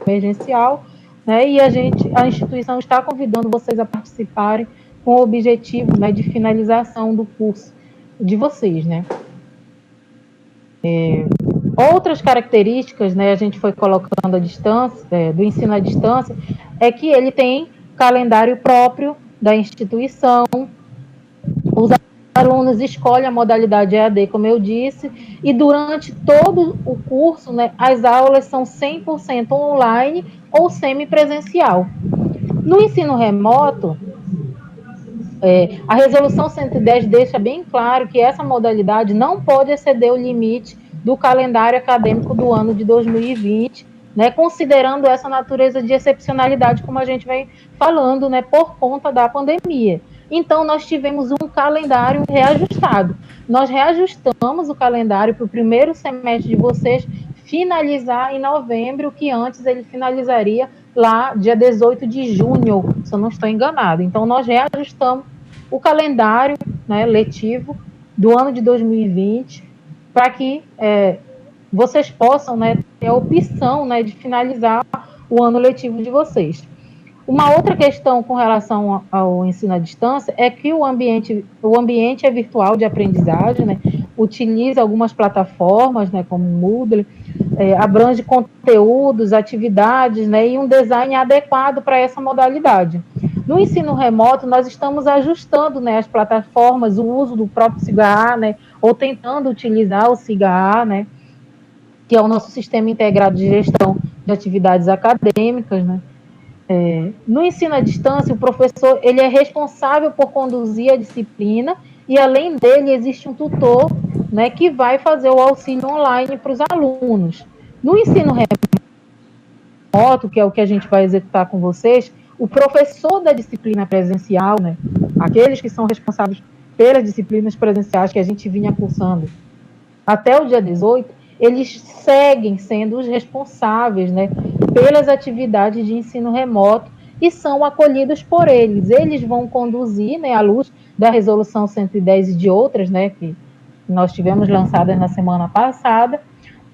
emergencial, né? E a instituição está convidando vocês a participarem com o objetivo, né, de finalização do curso de vocês, né? Outras características, né, a gente foi colocando à distância, do ensino à distância, é que ele tem calendário próprio da instituição, os alunos escolhem a modalidade EAD, como eu disse, e durante todo o curso, né, as aulas são 100% online ou semipresencial. No ensino remoto, a resolução 110 deixa bem claro que essa modalidade não pode exceder o limite do calendário acadêmico do ano de 2020, né, considerando essa natureza de excepcionalidade, como a gente vem falando, né, por conta da pandemia. Então, nós tivemos um calendário reajustado. Nós reajustamos o calendário para o primeiro semestre de vocês finalizar em novembro, que antes ele finalizaria lá dia 18 de junho, se eu não estou enganado. Então, nós reajustamos o calendário, né, letivo do ano de 2020 para que vocês possam, né, ter a opção, né, de finalizar o ano letivo de vocês. Uma outra questão com relação ao ensino à distância é que o ambiente é virtual de aprendizagem, né, utiliza algumas plataformas, né, como o Moodle, abrange conteúdos, atividades, né, e um design adequado para essa modalidade. No ensino remoto, nós estamos ajustando, né, as plataformas, o uso do próprio SIGA, né, ou tentando utilizar o SIGA, né, que é o nosso sistema integrado de gestão de atividades acadêmicas, né. No ensino à distância, o professor ele é responsável por conduzir a disciplina e, além dele, existe um tutor, né, que vai fazer o auxílio online para os alunos. No ensino remoto, que é o que a gente vai executar com vocês, o professor da disciplina presencial, né, aqueles que são responsáveis pelas disciplinas presenciais que a gente vinha cursando até o dia 18, eles seguem sendo os responsáveis, né, pelas atividades de ensino remoto e são acolhidos por eles. Eles vão conduzir, né, à luz da resolução 110 e de outras, né, que nós tivemos lançadas na semana passada,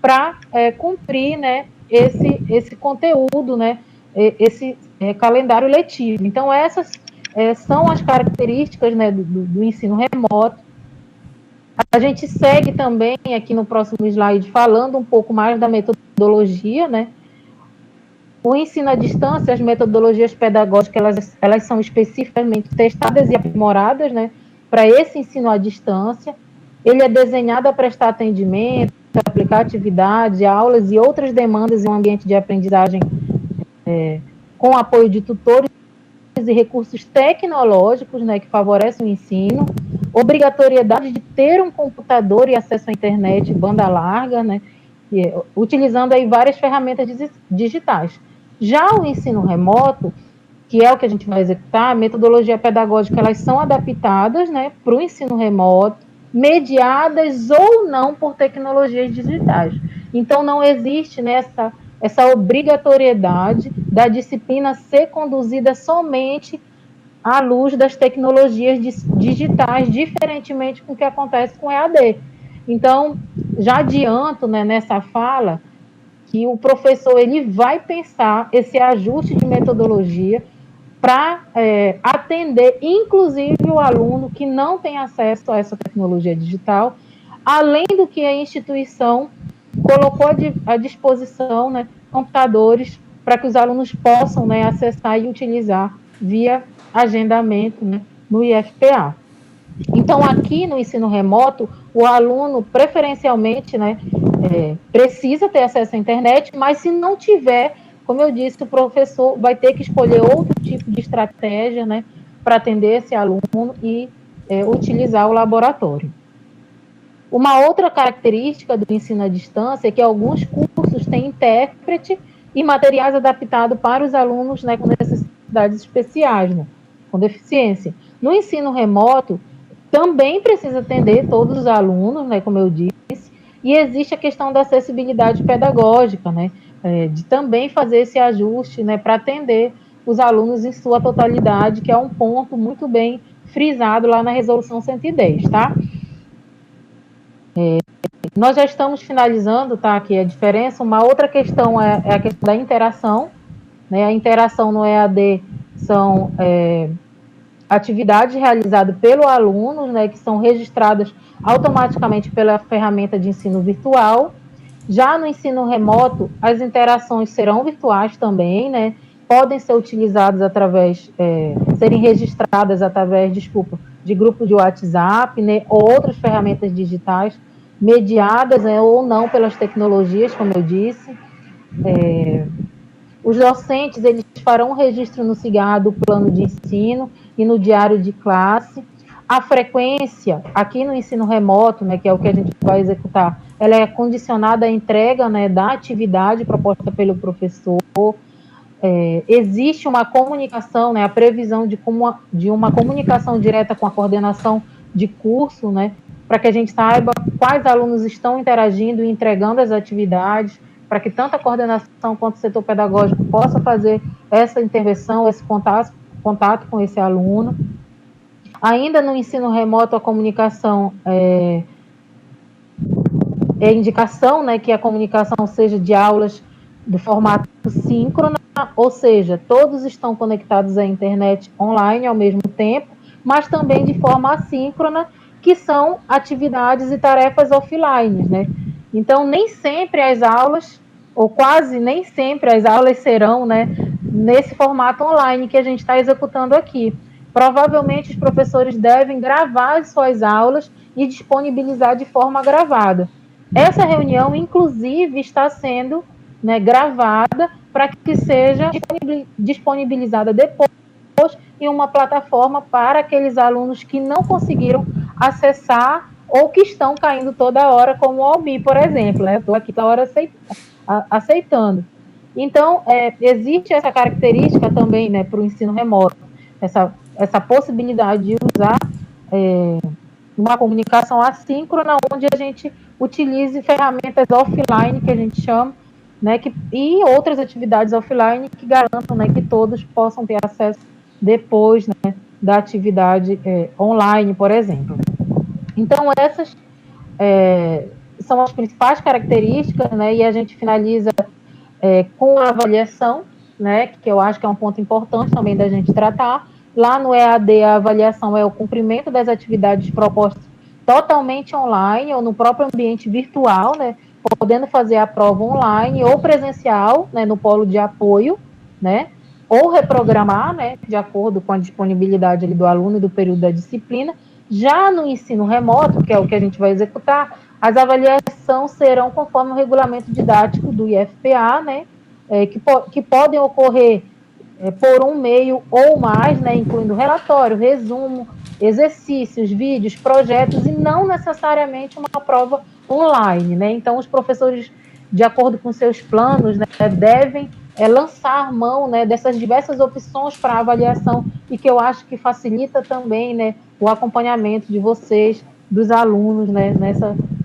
para cumprir, né, esse conteúdo, né, esse calendário letivo. Então, essas são as características, né, do ensino remoto. A gente segue também aqui no próximo slide falando um pouco mais da metodologia, né? O ensino à distância, as metodologias pedagógicas, elas são especificamente testadas e aprimoradas, né, para esse ensino à distância. Ele é desenhado a prestar atendimento, aplicar atividades, aulas e outras demandas em um ambiente de aprendizagem com apoio de tutores e recursos tecnológicos, né, que favorecem o ensino. obrigatoriedade de ter um computador e acesso à internet banda larga, né, utilizando aí várias ferramentas digitais. Já o ensino remoto, que é o que a gente vai executar, a metodologia pedagógica, elas são adaptadas, né, para o ensino remoto, mediadas ou não por tecnologias digitais. Então, não existe, né, essa obrigatoriedade da disciplina ser conduzida somente à luz das tecnologias digitais, diferentemente do que acontece com o EAD. Então, já adianto, né, nessa fala, que o professor ele vai pensar esse ajuste de metodologia para atender, inclusive, o aluno que não tem acesso a essa tecnologia digital, além do que a instituição colocou à disposição, né, computadores para que os alunos possam, né, acessar e utilizar via agendamento, né, no IFPA. Então, aqui no ensino remoto, o aluno, preferencialmente, né, precisa ter acesso à internet, mas se não tiver, como eu disse, o professor vai ter que escolher outro tipo de estratégia, né, para atender esse aluno e utilizar o laboratório. Uma outra característica do ensino à distância é que alguns cursos têm intérprete e materiais adaptados para os alunos, né, com necessidades especiais, né, com deficiência. No ensino remoto, também precisa atender todos os alunos, né, como eu disse, e existe a questão da acessibilidade pedagógica, né, de também fazer esse ajuste, né, para atender os alunos em sua totalidade, que é um ponto muito bem frisado lá na resolução 110, tá? Nós já estamos finalizando, tá, aqui a diferença. Uma outra questão é a questão da interação, né, a interação no EAD são atividades realizadas pelo aluno, né, que são registradas automaticamente pela ferramenta de ensino virtual. Já no ensino remoto, as interações serão virtuais também, né, podem ser utilizadas através, serem registradas através, de grupo de WhatsApp, né, ou outras ferramentas digitais, mediadas, né, ou não pelas tecnologias, como eu disse. Os docentes, eles farão um registro no CIGAR do plano de ensino e no diário de classe. A frequência, aqui no ensino remoto, né, que é o que a gente vai executar, ela é condicionada à entrega, né, da atividade proposta pelo professor. Existe uma comunicação, né, a previsão de uma comunicação direta com a coordenação de curso, né, para que a gente saiba quais alunos estão interagindo e entregando as atividades, para que tanto a coordenação quanto o setor pedagógico possa fazer essa intervenção, esse contato com esse aluno. Ainda no ensino remoto, a comunicação é indicação, né, que a comunicação seja de aulas do formato síncrona, ou seja, todos estão conectados à internet online ao mesmo tempo, mas também de forma assíncrona, que são atividades e tarefas offline, né? Então, nem sempre as aulas, ou quase nem sempre as aulas serão, né, nesse formato online que a gente está executando aqui. Provavelmente, os professores devem gravar as suas aulas e disponibilizar de forma gravada. Essa reunião, inclusive, está sendo, né, gravada para que seja disponibilizada depois em uma plataforma para aqueles alunos que não conseguiram acessar ou que estão caindo toda hora, como o Albi, por exemplo, né? Estou aqui toda hora aceitando. Então, existe essa característica também, né, para o ensino remoto, essa possibilidade de usar uma comunicação assíncrona, onde a gente utilize ferramentas offline, que a gente chama, né, e outras atividades offline que garantam, né, que todos possam ter acesso depois, né, da atividade online, por exemplo. Então, essas são as principais características, né, e a gente finaliza com a avaliação, né, que eu acho que é um ponto importante também da gente tratar. Lá no EAD, a avaliação é o cumprimento das atividades propostas totalmente online ou no próprio ambiente virtual, né, podendo fazer a prova online ou presencial, né, no polo de apoio, né, ou reprogramar, né, de acordo com a disponibilidade ali do aluno e do período da disciplina. Já no ensino remoto, que é o que a gente vai executar, as avaliações serão conforme o regulamento didático do IFPA, né, que podem ocorrer por um meio ou mais, né, incluindo relatório, resumo, exercícios, vídeos, projetos e não necessariamente uma prova online, né? Então, os professores, de acordo com seus planos, né, devem lançar mão, né, dessas diversas opções para avaliação e que eu acho que facilita também, né, o acompanhamento de vocês, dos alunos, né,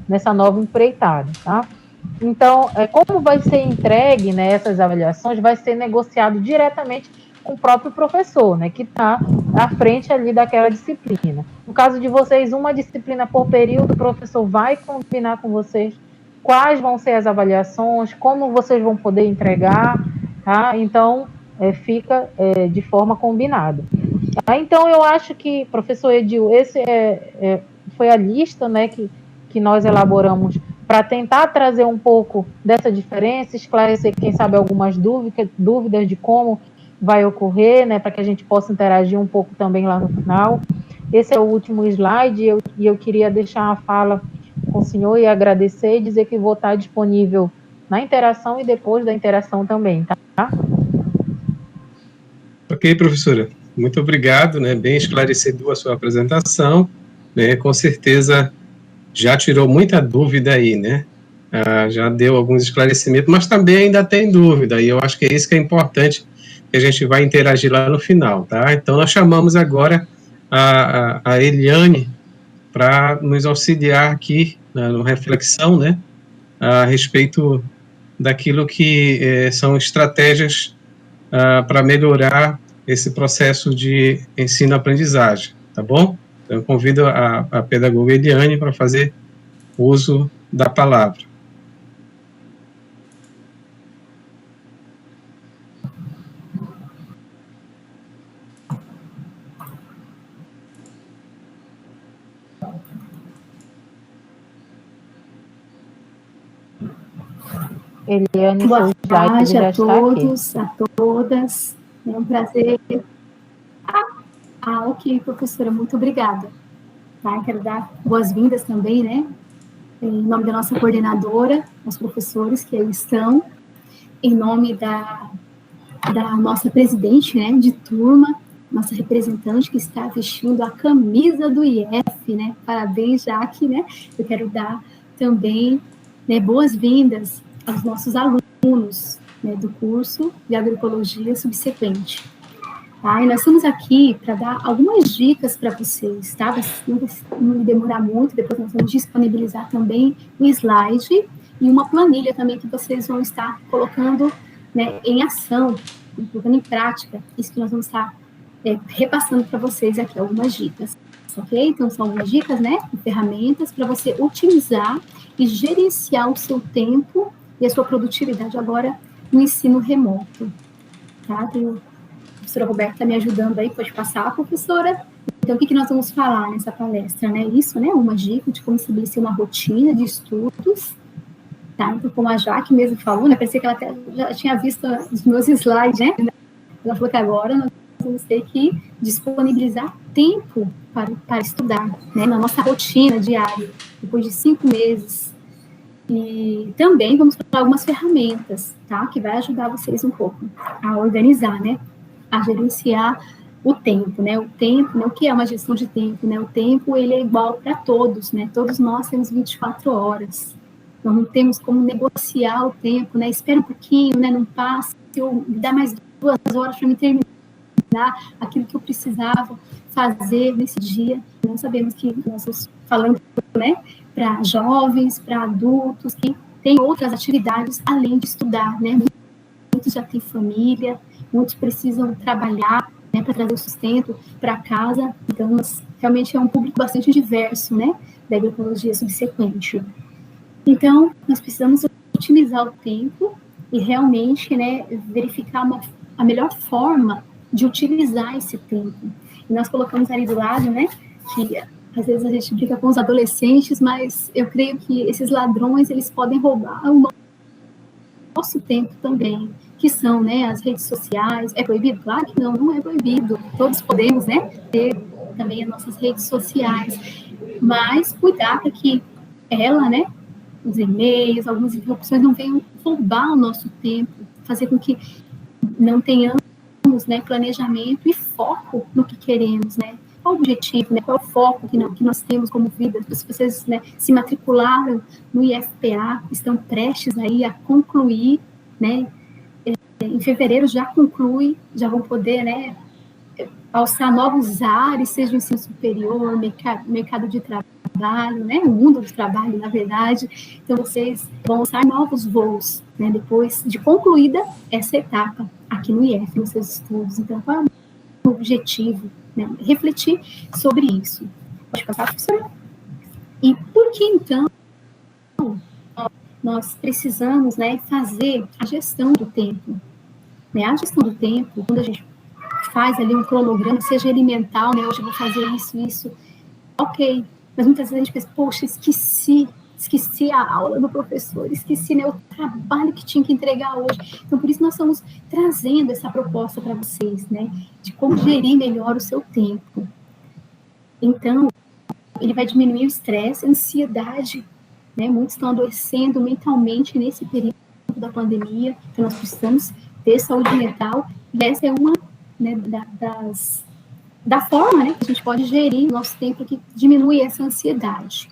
nessa nova empreitada, tá? Então, como vai ser entregue, né, essas avaliações, vai ser negociado diretamente com o próprio professor, né, que está à frente ali daquela disciplina. No caso de vocês, uma disciplina por período, o professor vai combinar com vocês quais vão ser as avaliações, como vocês vão poder entregar, tá? Então, fica de forma combinada. Tá? Então, eu acho que, professor Edil, esse foi a lista, né, que nós elaboramos para tentar trazer um pouco dessa diferença, esclarecer, quem sabe, algumas dúvidas de como vai ocorrer, né, para que a gente possa interagir um pouco também lá no final. Esse é o último slide, e eu queria deixar a fala com o senhor e agradecer e dizer que vou estar disponível na interação e depois da interação também, tá? Ok, professora. Muito obrigado, né? Bem esclarecedor a sua apresentação, né? Com certeza já tirou muita dúvida aí, né? Já deu alguns esclarecimentos, mas também ainda tem dúvida, e eu acho que é isso que é importante, que a gente vai interagir lá no final, tá? Então, nós chamamos agora a Eliane para nos auxiliar aqui na reflexão, né? A respeito daquilo que são estratégias para melhorar esse processo de ensino-aprendizagem, tá bom? Então, eu convido a pedagoga Eliane para fazer uso da palavra. Eliane, boa tarde a todos, a todas. É um prazer. Ok, professora, muito obrigada. Tá? Quero dar boas-vindas também, né? Em nome da nossa coordenadora, aos professores que aí estão, em nome da nossa presidente, né, de turma, nossa representante que está vestindo a camisa do IF, né? Parabéns, Jaque, né? Eu quero dar também, né, boas-vindas aos nossos alunos, né, do curso de agroecologia subsequente. Tá? E nós estamos aqui para dar algumas dicas para vocês, tá? Não demorar muito, depois nós vamos disponibilizar também um slide e uma planilha também que vocês vão estar colocando, né, em ação, colocando em prática, isso que nós vamos estar repassando para vocês aqui algumas dicas, ok? Então, são algumas dicas, né, ferramentas para você otimizar e gerenciar o seu tempo e a sua produtividade agora no ensino remoto, tá? A professora Roberta está me ajudando aí, pode passar, professora? Então, o que nós vamos falar nessa palestra, né? Isso, né, uma dica de como estabelecer uma rotina de estudos, tá? Então, como a Jaque mesmo falou, né, parecia que ela até já tinha visto os meus slides, né? Ela falou que agora nós vamos ter que disponibilizar tempo para estudar, né, na nossa rotina diária, depois de 5 meses. E também vamos falar algumas ferramentas, tá? Que vai ajudar vocês um pouco a organizar, né? A gerenciar o tempo, né? O tempo, né? O que é uma gestão de tempo, né? O tempo, ele é igual para todos, né? Todos nós temos 24 horas. Nós não temos como negociar o tempo, né? Espera um pouquinho, né? Não passa, me dá mais 2 horas para me terminar aquilo que eu precisava fazer nesse dia. Nós sabemos que nós estamos falando, né, para jovens, para adultos, que têm outras atividades além de estudar, né? Muitos já têm família, muitos precisam trabalhar, né, para trazer o sustento para casa. Então, realmente é um público bastante diverso, né, da agroecologia subsequente. Então, nós precisamos otimizar o tempo e realmente, né, verificar a melhor forma de utilizar esse tempo. E nós colocamos ali do lado, né, que às vezes a gente brinca com os adolescentes, mas eu creio que esses ladrões, eles podem roubar o nosso tempo também, que são, né, as redes sociais. É proibido? Claro que não, não é proibido. Todos podemos, né, ter também as nossas redes sociais, mas cuidar para que ela, né, os e-mails, algumas interrupções não venham roubar o nosso tempo, fazer com que não tenhamos, né, planejamento e foco no que queremos, né, qual o objetivo, né, qual o foco que nós temos como vida, se vocês, né, se matricularam no IFPA, estão prestes aí a concluir, né, em fevereiro já conclui, já vão poder, né, alçar novos ares, seja o ensino superior, mercado de trabalho, né, o mundo do trabalho, na verdade. Então, vocês vão alçar novos voos, né, depois de concluída essa etapa aqui no IF, nos seus estudos. Então, qual é o objetivo? Né? Refletir sobre isso. Pode passar, professora? E por que, então, nós precisamos, né, fazer a gestão do tempo? Né? A gestão do tempo, quando a gente faz ali um cronograma, seja ele mental, né, hoje eu vou fazer isso, ok, mas muitas vezes a gente pensa, poxa, esqueci a aula do professor, esqueci, né, o trabalho que tinha que entregar hoje. Então, por isso nós estamos trazendo essa proposta para vocês, né, de como gerir melhor o seu tempo. Então, ele vai diminuir o estresse, a ansiedade, né, muitos estão adoecendo mentalmente nesse período da pandemia, então nós precisamos ter saúde mental, e essa é uma, né, da forma, né, que a gente pode gerir o nosso tempo, que diminui essa ansiedade,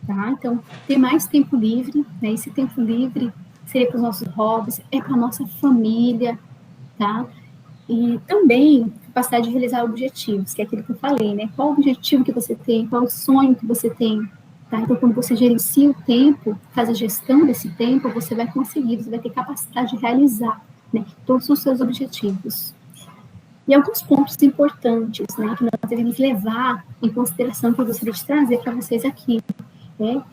tá? Então, ter mais tempo livre, né, esse tempo livre seria para os nossos hobbies, é para a nossa família, tá? E também capacidade de realizar objetivos, que é aquilo que eu falei, né, qual o objetivo que você tem, qual o sonho que você tem, tá? Então, quando você gerencia o tempo, faz a gestão desse tempo, você vai conseguir, você vai ter capacidade de realizar, né, todos os seus objetivos. E alguns pontos importantes, né, que nós devemos levar em consideração, que eu gostaria de trazer para vocês aqui.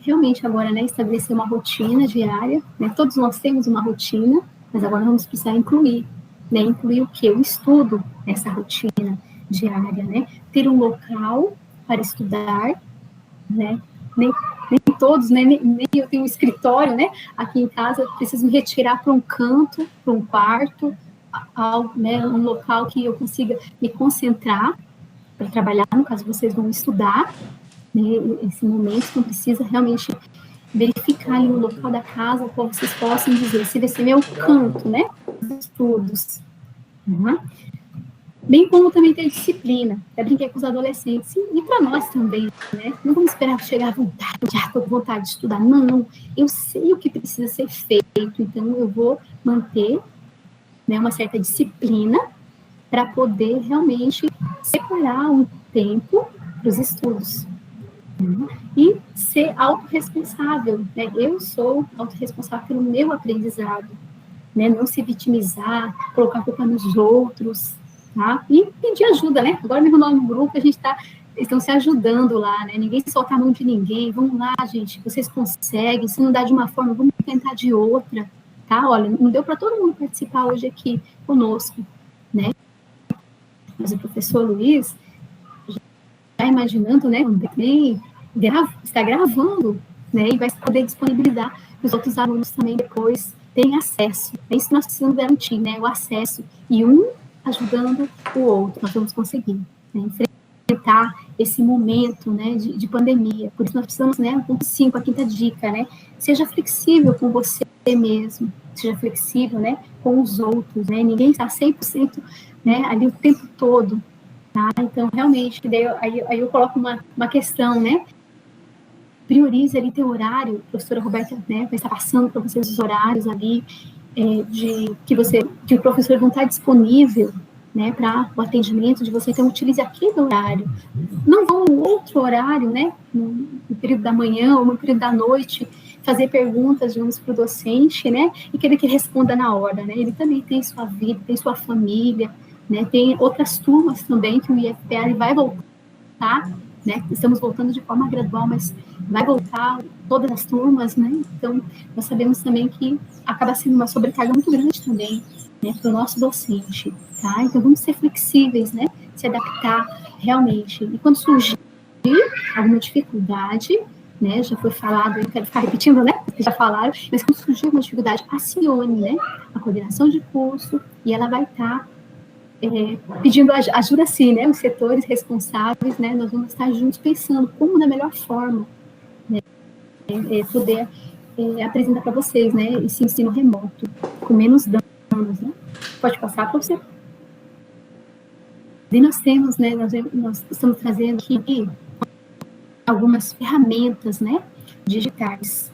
Realmente agora, né, estabelecer uma rotina diária, né, todos nós temos uma rotina, mas agora vamos precisar incluir, né, incluir o quê? O estudo nessa rotina diária, né, ter um local para estudar, né, nem todos, né, nem eu tenho um escritório, né, aqui em casa, eu preciso me retirar para um canto, para um quarto, né, um local que eu consiga me concentrar para trabalhar, no caso vocês vão estudar, né, esse momento, então precisa realmente verificar ali no local da casa, qual vocês possam dizer, se vai ser meu canto, né, dos estudos. Uhum. Bem como também ter disciplina, até brinquei com os adolescentes, e para nós também, né, não vamos esperar chegar à vontade, já estou com vontade de estudar, não, eu sei o que precisa ser feito, então eu vou manter, né, uma certa disciplina para poder realmente separar um tempo para os estudos. E ser autorresponsável, né? Eu sou autorresponsável pelo meu aprendizado, né? Não se vitimizar, colocar a culpa nos outros, tá? E pedir ajuda, né? Agora mesmo no grupo a gente estão se ajudando lá, né? Ninguém solta a mão de ninguém. Vamos lá, gente, vocês conseguem. Se não dá de uma forma, vamos tentar de outra, tá? Olha, não deu para todo mundo participar hoje aqui conosco, né? Mas o professor Luiz, já imaginando, né, está gravando, né, e vai poder disponibilizar para os outros alunos também depois terem acesso. É isso que nós precisamos garantir, né, o acesso, e um ajudando o outro, nós vamos conseguir, né, enfrentar esse momento, né, de pandemia. Por isso nós precisamos, né, ponto 5, a quinta dica, né, seja flexível com você mesmo, seja flexível, né, com os outros, né, ninguém está 100%, né, ali o tempo todo, tá? Então, realmente, aí eu coloco uma questão, né, priorize ali teu horário, a professora Roberta, né, vai estar passando para vocês os horários ali, que o professor vai estar disponível, né, para o atendimento de você, então utilize aquele horário, não vão no outro horário, né, no período da manhã ou no período da noite, fazer perguntas, digamos, para o docente, né, e querer que ele responda na hora, né, ele também tem sua vida, tem sua família, né, tem outras turmas também que o IFPA vai voltar, né, estamos voltando de forma gradual, mas vai voltar todas as turmas, né, então nós sabemos também que acaba sendo uma sobrecarga muito grande também, né, para o nosso docente, tá, então vamos ser flexíveis, né, se adaptar realmente, e quando surgir alguma dificuldade, né, já foi falado, eu quero ficar repetindo, né, já falaram, mas quando surgir uma dificuldade, acione, né, a coordenação de curso, e ela vai estar pedindo ajuda assim, né, os setores responsáveis, né, nós vamos estar juntos pensando como da melhor forma, né, poder apresentar para vocês, né, esse ensino remoto, com menos danos, né. Pode passar para você. E nós temos, né, nós estamos trazendo aqui algumas ferramentas, né, digitais,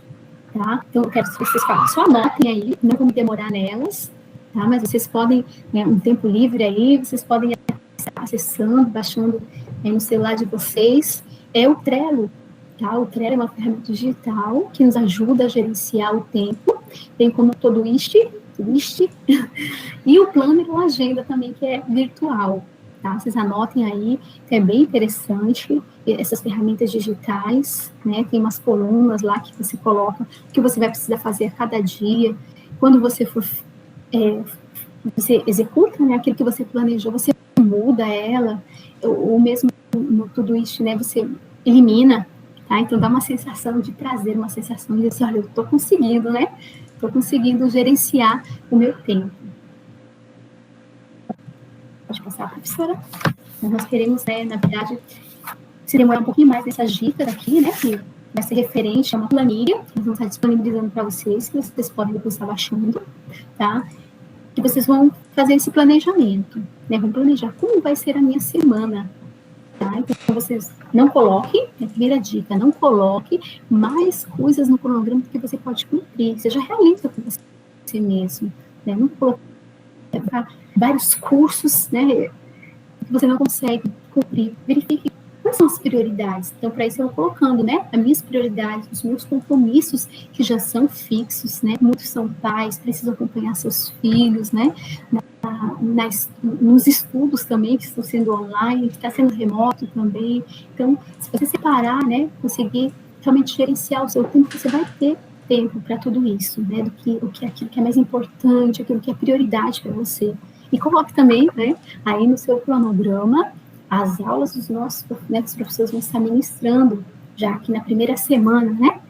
tá? Então, eu quero que vocês só anotem aí, não vou me demorar nelas, tá? Mas vocês podem, né, um tempo livre aí, vocês podem estar acessando, baixando no celular de vocês, é o Trello, tá? O Trello é uma ferramenta digital que nos ajuda a gerenciar o tempo, tem como Todoist, e o Planner ou Agenda também, que é virtual, tá? Vocês anotem aí, que é bem interessante, essas ferramentas digitais, né? Tem umas colunas lá que você coloca o que você vai precisar fazer a cada dia. Quando você for, você executa, né? Aquilo que você planejou, você muda ela, ou mesmo no Todoist, né? Você elimina, tá? Então dá uma sensação de prazer, uma sensação de assim, olha, eu tô conseguindo, né? Tô conseguindo gerenciar o meu tempo. Pode passar, professora. Nós queremos, né, na verdade, se demorar um pouquinho mais nessas dicas aqui, né, que vai ser referente a uma planilha, que nós vamos estar disponibilizando para vocês, que vocês podem depois estar baixando, tá? Que vocês vão fazer esse planejamento, né, vão planejar como vai ser a minha semana, tá? Então, vocês não coloquem, a primeira dica, não coloque mais coisas no cronograma que você pode cumprir, seja realista com você mesmo, né, não coloque vários cursos, né, que você não consegue cumprir. Verifique quais são as prioridades. Então, para isso eu vou colocando, né, as minhas prioridades, os meus compromissos que já são fixos, né, muitos são pais, precisam acompanhar seus filhos, né, nos estudos também, que estão sendo online, que está sendo remoto também. Então, se você separar, né, conseguir realmente gerenciar o seu tempo, você vai ter tempo para tudo isso, né, aquilo que é mais importante, aquilo que é prioridade para você. E coloque também, né, aí no seu cronograma, as aulas dos nossos, né, os professores vão estar ministrando, já que na primeira semana, né,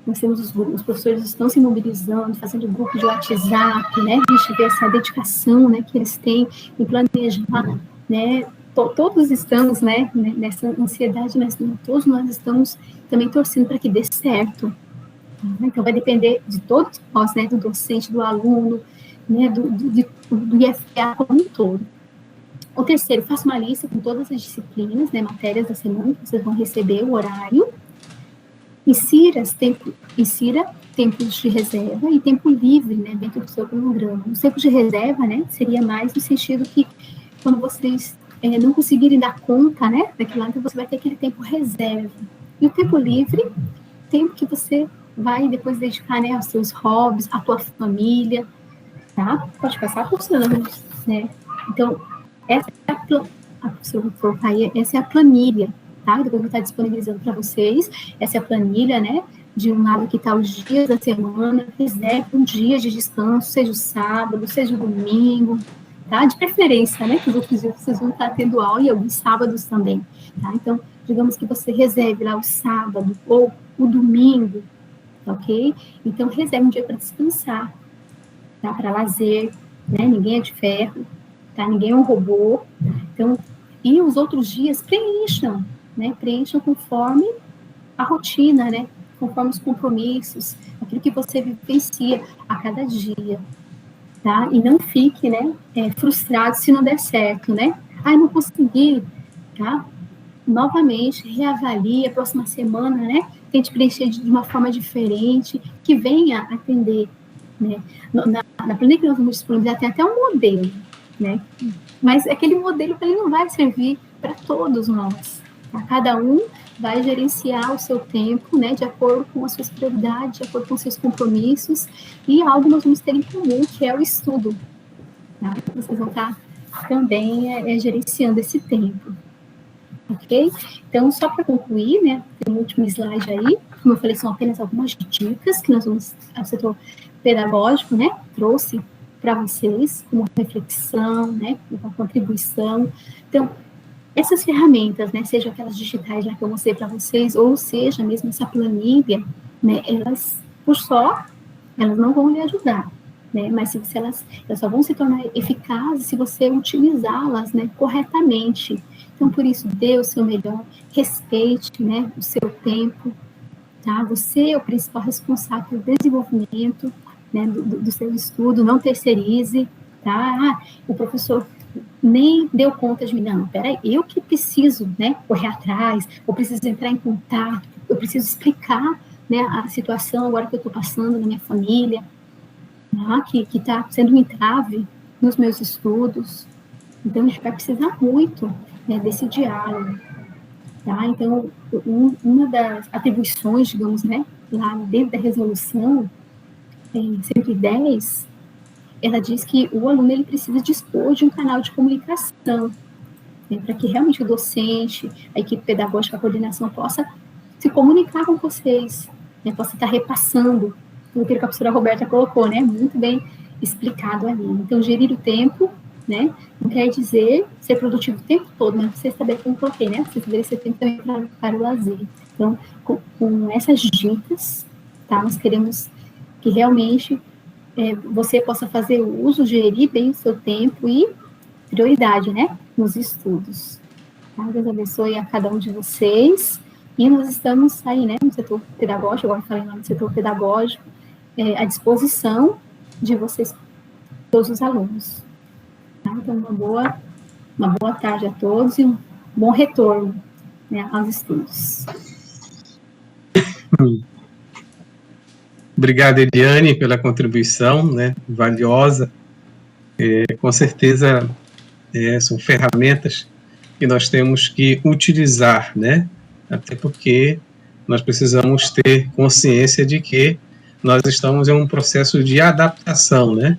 nós temos os professores estão se mobilizando, fazendo grupo de WhatsApp, né, a gente vê essa dedicação, né, que eles têm em planejar, né, todos estamos, né, nessa ansiedade, mas todos nós estamos também torcendo para que dê certo. Então, vai depender de todos nós, né, do docente, do aluno, né, do IFA como um todo. O terceiro, faça uma lista com todas as disciplinas, né, matérias da semana, que vocês vão receber o horário. Insira tempos de reserva e tempo livre, né, dentro do seu cronograma. Os tempos de reserva, né, seria mais no sentido que quando vocês não conseguirem dar conta, né, daquilo lá, então você vai ter aquele tempo reserva. E o tempo livre, tempo que você vai depois dedicar, né, aos seus hobbies, à tua família, tá? Pode passar por anos, né? Então, essa é a planilha, tá? Depois eu vou estar disponibilizando para vocês. Essa é a planilha, né? De um lado que está os dias da semana, reserve um dia de descanso, seja o sábado, seja o domingo, tá? De preferência, né? Que os outros dias vocês vão estar tendo aula e alguns sábados também, tá? Então, digamos que você reserve lá o sábado ou o domingo, ok? Então, reserve um dia para descansar, tá? Para lazer, né? Ninguém é de ferro, tá? Ninguém é um robô. Então, e os outros dias preencham, né? Preencham conforme a rotina, né? Conforme os compromissos, aquilo que você vivencia a cada dia, tá? E não fique, né? Frustrado se não der certo, né? Ai, não consegui, tá? Novamente, reavalie a próxima semana, né? Tente preencher de uma forma diferente, que venha atender, né? Na planilha que nós vamos disponibilizar tem até um modelo, né? Mas aquele modelo ele não vai servir para todos nós, tá? Cada um vai gerenciar o seu tempo, né? De acordo com as suas prioridades, de acordo com os seus compromissos, e algo nós vamos ter em comum, que é o estudo, tá? Vocês vão estar também gerenciando esse tempo. Ok? Então, só para concluir, né, tem um último slide aí, como eu falei, são apenas algumas dicas que nós vamos, o setor pedagógico, né, trouxe para vocês, como reflexão, né, como contribuição. Então, essas ferramentas, né, sejam aquelas digitais já que eu mostrei para vocês, ou seja, mesmo essa planilha, né, elas, por só, elas não vão lhe ajudar, né, mas se elas só vão se tornar eficazes se você utilizá-las, né, corretamente. Então, por isso, dê o seu melhor, respeite, né, o seu tempo, tá? Você é o principal responsável pelo desenvolvimento, né, do seu estudo, não terceirize, tá? O professor nem deu conta de mim. Não, peraí, eu que preciso, né, correr atrás, eu preciso entrar em contato, eu preciso explicar, né, a situação agora que eu estou passando na minha família, né, que está sendo um entrave nos meus estudos. Então, a gente vai precisar muito, né, desse diálogo. Tá? Então, uma das atribuições, digamos, né, lá dentro da resolução 110, ela diz que o aluno ele precisa dispor de um canal de comunicação, né, para que realmente o docente, a equipe pedagógica, a coordenação possa se comunicar com vocês, né, possa estar repassando tudo aquilo que a professora Roberta colocou, né, muito bem explicado ali. Então, gerir o tempo, né, não quer dizer ser produtivo o tempo todo, mas você saber como coloquei, né, você estabelecer tempo também para o lazer. Então, com essas dicas, tá, nós queremos que realmente você possa fazer uso, gerir bem o seu tempo e prioridade, né, nos estudos. Tá? Deus abençoe a cada um de vocês. E nós estamos aí, né, no setor pedagógico, agora falei no setor pedagógico, à disposição de vocês, todos os alunos. Tá? Então, uma boa tarde a todos e um bom retorno, né, aos estudos. Obrigado, Eliane, pela contribuição, né, valiosa. Com certeza, são ferramentas que nós temos que utilizar, né, até porque nós precisamos ter consciência de que nós estamos em um processo de adaptação, né,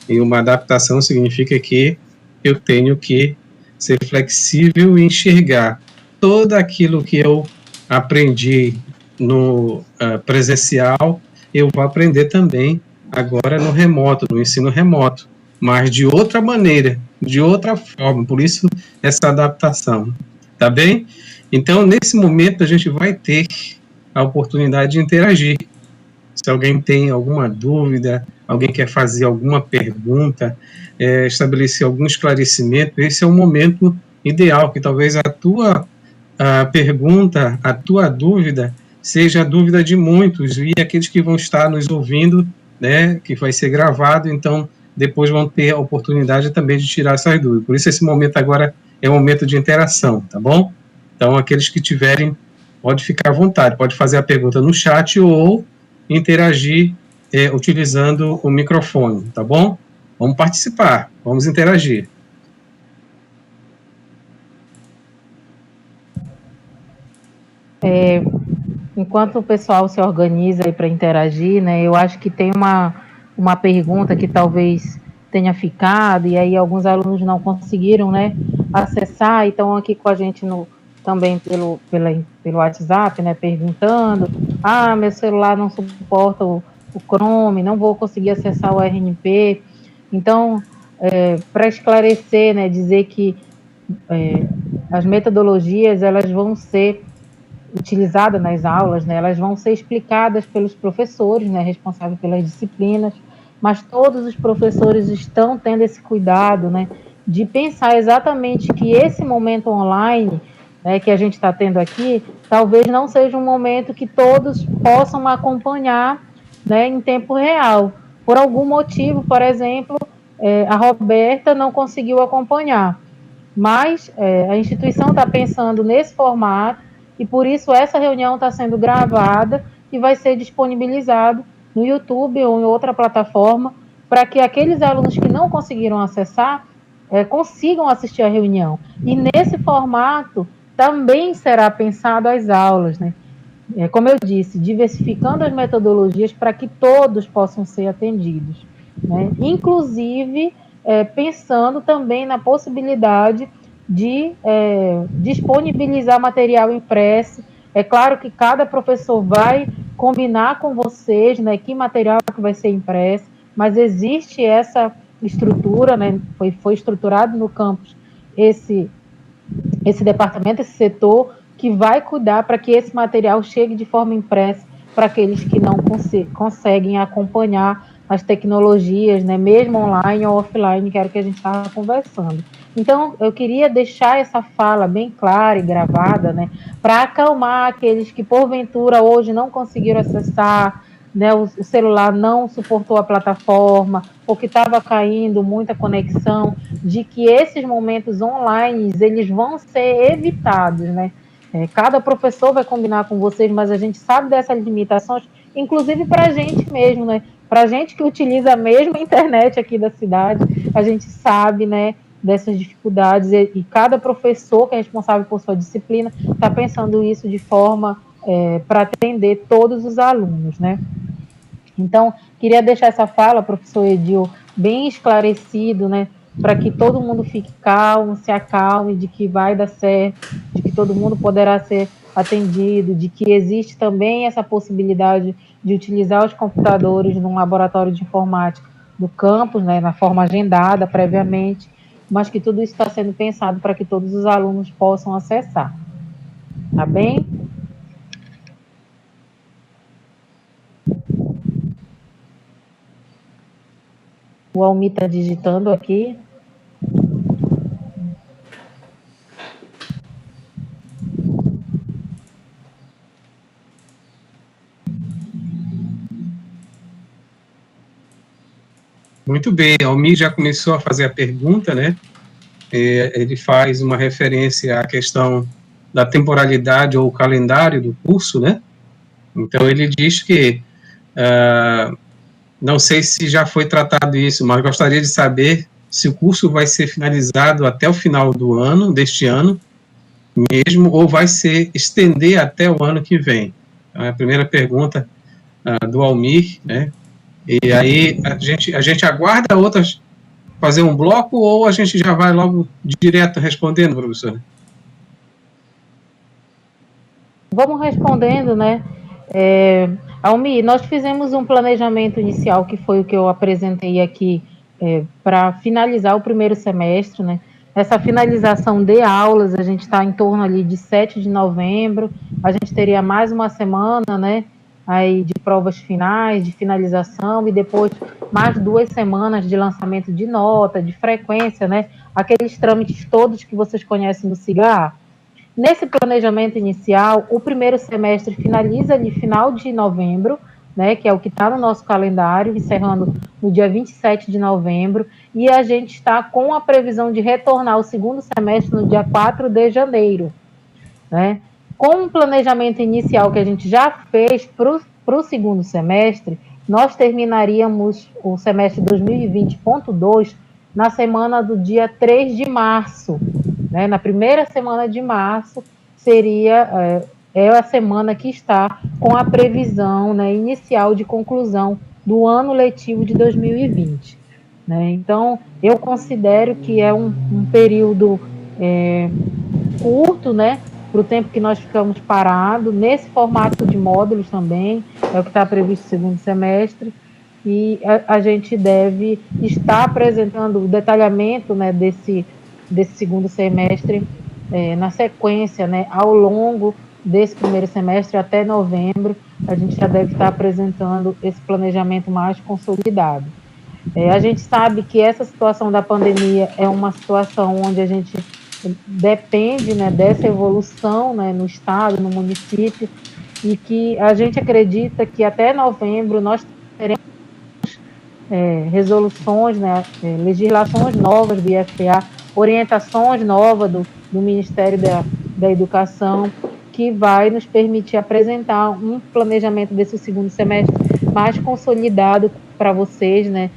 e uma adaptação significa que eu tenho que ser flexível e enxergar todo aquilo que eu aprendi no presencial, eu vou aprender também agora no remoto, no ensino remoto, mas de outra maneira, de outra forma, por isso essa adaptação, tá bem? Então, nesse momento, a gente vai ter a oportunidade de interagir. Se alguém tem alguma dúvida, alguém quer fazer alguma pergunta, estabelecer algum esclarecimento, esse é o momento ideal, que talvez a tua pergunta, a tua dúvida, seja a dúvida de muitos, e aqueles que vão estar nos ouvindo, né, que vai ser gravado, então depois vão ter a oportunidade também de tirar essas dúvidas. Por isso esse momento agora é um momento de interação, tá bom? Então aqueles que tiverem, pode ficar à vontade, pode fazer a pergunta no chat ou interagir utilizando o microfone, tá bom? Vamos participar, vamos interagir. Enquanto o pessoal se organiza aí para interagir, né, eu acho que tem uma pergunta que talvez tenha ficado, e aí alguns alunos não conseguiram, né, acessar, e estão aqui com a gente também pelo WhatsApp, né, perguntando, meu celular não suporta o Chrome, não vou conseguir acessar o RNP. Então, para esclarecer, né, dizer que as metodologias, elas vão ser utilizadas nas aulas, né, elas vão ser explicadas pelos professores, né, responsáveis pelas disciplinas, mas todos os professores estão tendo esse cuidado, né, de pensar exatamente que esse momento online, né, que a gente está tendo aqui, talvez não seja um momento que todos possam acompanhar, né, em tempo real. Por algum motivo, por exemplo, a Roberta não conseguiu acompanhar, mas a instituição está pensando nesse formato, e por isso essa reunião está sendo gravada e vai ser disponibilizado no YouTube ou em outra plataforma, para que aqueles alunos que não conseguiram acessar consigam assistir a reunião. E nesse formato também será pensado as aulas, né? Como eu disse, diversificando as metodologias para que todos possam ser atendidos, né? Inclusive pensando também na possibilidade de disponibilizar material impresso. É claro que cada professor vai combinar com vocês, né, que material que vai ser impresso, mas existe essa estrutura, né, foi estruturado no campus esse departamento, esse setor, que vai cuidar para que esse material chegue de forma impressa para aqueles que não conseguem acompanhar as tecnologias, né, mesmo online ou offline, que era o que a gente estava conversando. Então, eu queria deixar essa fala bem clara e gravada, né, para acalmar aqueles que, porventura, hoje não conseguiram acessar, né, o celular não suportou a plataforma, ou que estava caindo muita conexão, de que esses momentos online, eles vão ser evitados, né? Cada professor vai combinar com vocês, mas a gente sabe dessas limitações, inclusive para a gente mesmo, né? Para a gente que utiliza a mesma internet aqui da cidade, a gente sabe, né, dessas dificuldades, e cada professor que é responsável por sua disciplina está pensando isso de forma para atender todos os alunos, né? Então, queria deixar essa fala, professor Edil, bem esclarecido, né, para que todo mundo fique calmo, se acalme, de que vai dar certo, de que todo mundo poderá ser atendido, de que existe também essa possibilidade de utilizar os computadores num laboratório de informática do campus, né, na forma agendada previamente, mas que tudo isso está sendo pensado para que todos os alunos possam acessar. Tá bem? O Almir está digitando aqui. Muito bem, Almir já começou a fazer a pergunta, né? Ele faz uma referência à questão da temporalidade ou calendário do curso, né? Então, ele diz que, não sei se já foi tratado isso, mas gostaria de saber se o curso vai ser finalizado até o final do ano, deste ano mesmo, ou vai se estender até o ano que vem. Então, é a primeira pergunta do Almir, né? E aí a gente aguarda outras fazer um bloco, ou a gente já vai logo direto respondendo, professor? Vamos respondendo, né? Almir, nós fizemos um planejamento inicial, que foi o que eu apresentei aqui, para finalizar o primeiro semestre, né? Essa finalização de aulas, a gente está em torno ali de 7 de novembro, a gente teria mais uma semana, né? Aí de provas finais, de finalização, e depois mais 2 semanas de lançamento de nota, de frequência, né? Aqueles trâmites todos que vocês conhecem do CIGAR. Nesse planejamento inicial, o primeiro semestre finaliza no final de novembro, né, que é o que está no nosso calendário, encerrando no dia 27 de novembro, e a gente está com a previsão de retornar o segundo semestre no dia 4 de janeiro, né? Com o planejamento inicial que a gente já fez para o segundo semestre, nós terminaríamos o semestre 2020.2 na semana do dia 3 de março, né? Na primeira semana de março seria a semana que está com a previsão, né, inicial de conclusão do ano letivo de 2020. Né? Então, eu considero que é um período curto, né, para o tempo que nós ficamos parados, nesse formato de módulos também, é o que está previsto no segundo semestre, e a gente deve estar apresentando o detalhamento, né, desse segundo semestre na sequência, né, ao longo desse primeiro semestre até novembro, a gente já deve estar apresentando esse planejamento mais consolidado. A gente sabe que essa situação da pandemia é uma situação onde a gente depende, né, dessa evolução, né, no estado, no município, e que a gente acredita que até novembro nós teremos resoluções, né, legislações novas do IFPA, orientações novas do Ministério da Educação, que vai nos permitir apresentar um planejamento desse segundo semestre mais consolidado para vocês, né,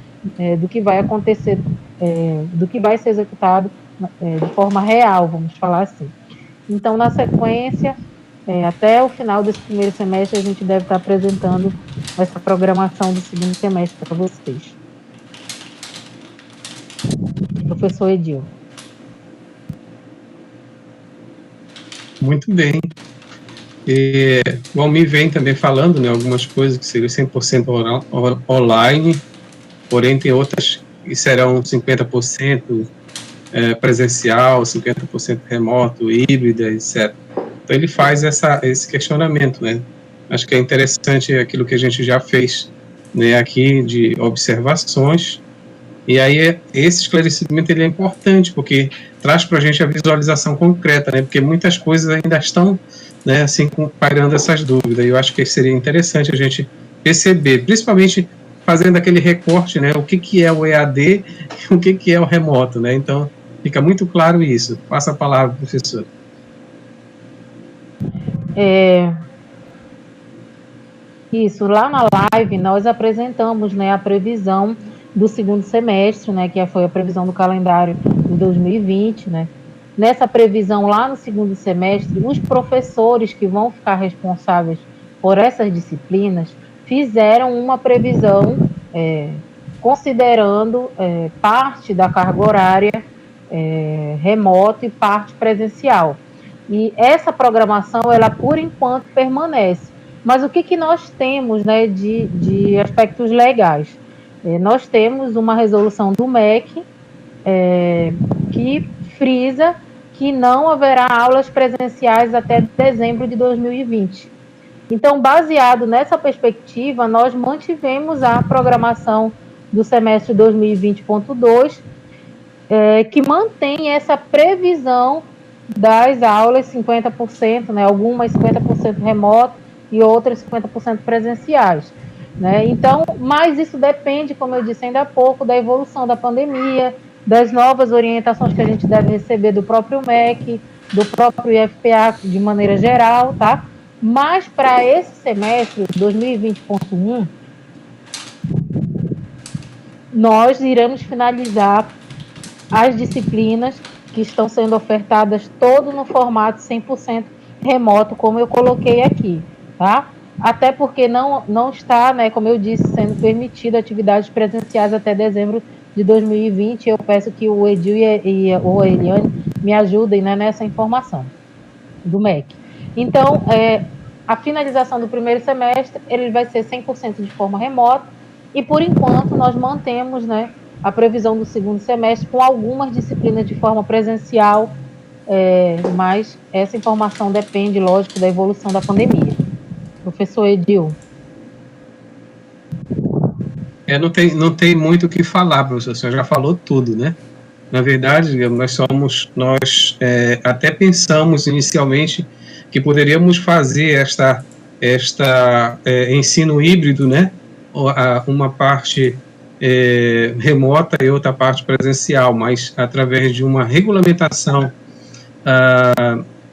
do que vai acontecer, do que vai ser executado de forma real, vamos falar assim. Então, na sequência, até o final desse primeiro semestre, a gente deve estar apresentando essa programação do segundo semestre para vocês. Professor Edil. Muito bem. O Almir vem também falando, né, algumas coisas que seriam 100% online, porém tem outras que serão 50% presencial, 50% remoto, híbrida, etc. Então ele faz esse questionamento, né? Acho que é interessante aquilo que a gente já fez, né, aqui de observações, e aí esse esclarecimento ele é importante, porque traz para a gente a visualização concreta, né, porque muitas coisas ainda estão, né, assim, pairando essas dúvidas, e eu acho que seria interessante a gente perceber, principalmente fazendo aquele recorte, né, o que é o EAD e o que é o remoto, né, então fica muito claro isso. Passa a palavra, professor. Isso, lá na live nós apresentamos, né, a previsão do segundo semestre, né, que foi a previsão do calendário de 2020, né. Nessa previsão lá no segundo semestre, os professores que vão ficar responsáveis por essas disciplinas fizeram uma previsão considerando parte da carga horária remota e parte presencial. E essa programação, ela por enquanto permanece. Mas o que nós temos, né, de aspectos legais? Nós temos uma resolução do MEC que frisa que não haverá aulas presenciais até dezembro de 2020. Então, baseado nessa perspectiva, nós mantivemos a programação do semestre 2020.2, que mantém essa previsão das aulas 50%, né, algumas 50% remoto e outras 50% presenciais, né? Então, mas isso depende, como eu disse ainda há pouco, da evolução da pandemia, das novas orientações que a gente deve receber do próprio MEC, do próprio IFPA de maneira geral, tá? Mas para esse semestre, 2020.1, nós iremos finalizar as disciplinas que estão sendo ofertadas todo no formato 100% remoto, como eu coloquei aqui, tá? Até porque não está, né, como eu disse, sendo permitida atividades presenciais até dezembro de 2020. Eu peço que o Edil e a Eliane me ajudem, né, nessa informação do MEC. Então, a finalização do primeiro semestre, ele vai ser 100% de forma remota, e por enquanto nós mantemos, né, a previsão do segundo semestre com algumas disciplinas de forma presencial, mas essa informação depende, lógico, da evolução da pandemia. Professor Edil. Não tem muito o que falar, professor, você já falou tudo, né? Na verdade, nós até pensamos inicialmente que poderíamos fazer esta ensino híbrido, né? Uma parte remota e outra parte presencial, mas através de uma regulamentação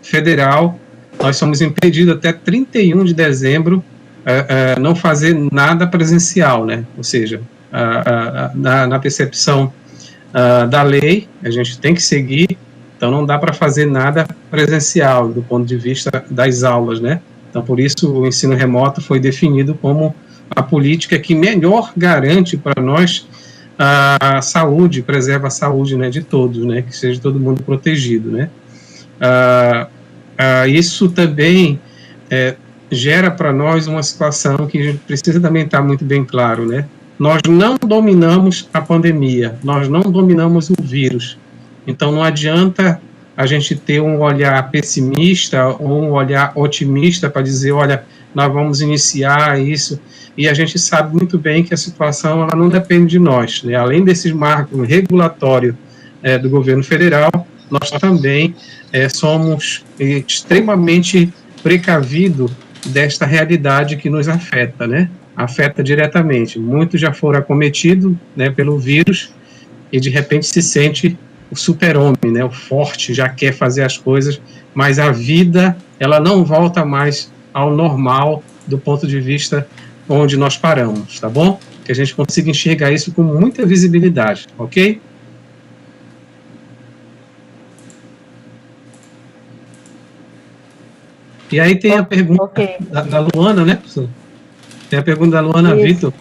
federal, nós somos impedidos até 31 de dezembro não fazer nada presencial, né? Ou seja, na percepção da lei, a gente tem que seguir, então não dá para fazer nada presencial do ponto de vista das aulas, né? Então, por isso, o ensino remoto foi definido como a política que melhor garante para nós a saúde, preserva a saúde, né, de todos, né, que seja todo mundo protegido, né. Isso também gera para nós uma situação que a gente precisa também estar muito bem claro, né. Nós não dominamos a pandemia, nós não dominamos o vírus, então não adianta a gente ter um olhar pessimista ou um olhar otimista para dizer, olha, nós vamos iniciar isso, e a gente sabe muito bem que a situação ela não depende de nós, né? Além desses marcos regulatórios do governo federal, nós também somos extremamente precavidos desta realidade que nos afeta, né? Afeta diretamente. Muitos já foram acometidos, né, pelo vírus e de repente se sente o super-homem, né? O forte, já quer fazer as coisas, mas a vida ela não volta mais ao normal do ponto de vista onde nós paramos, tá bom? Que a gente consiga enxergar isso com muita visibilidade, ok? E aí tem a pergunta da Luana, né, professor? Tem a pergunta da Luana Vitor.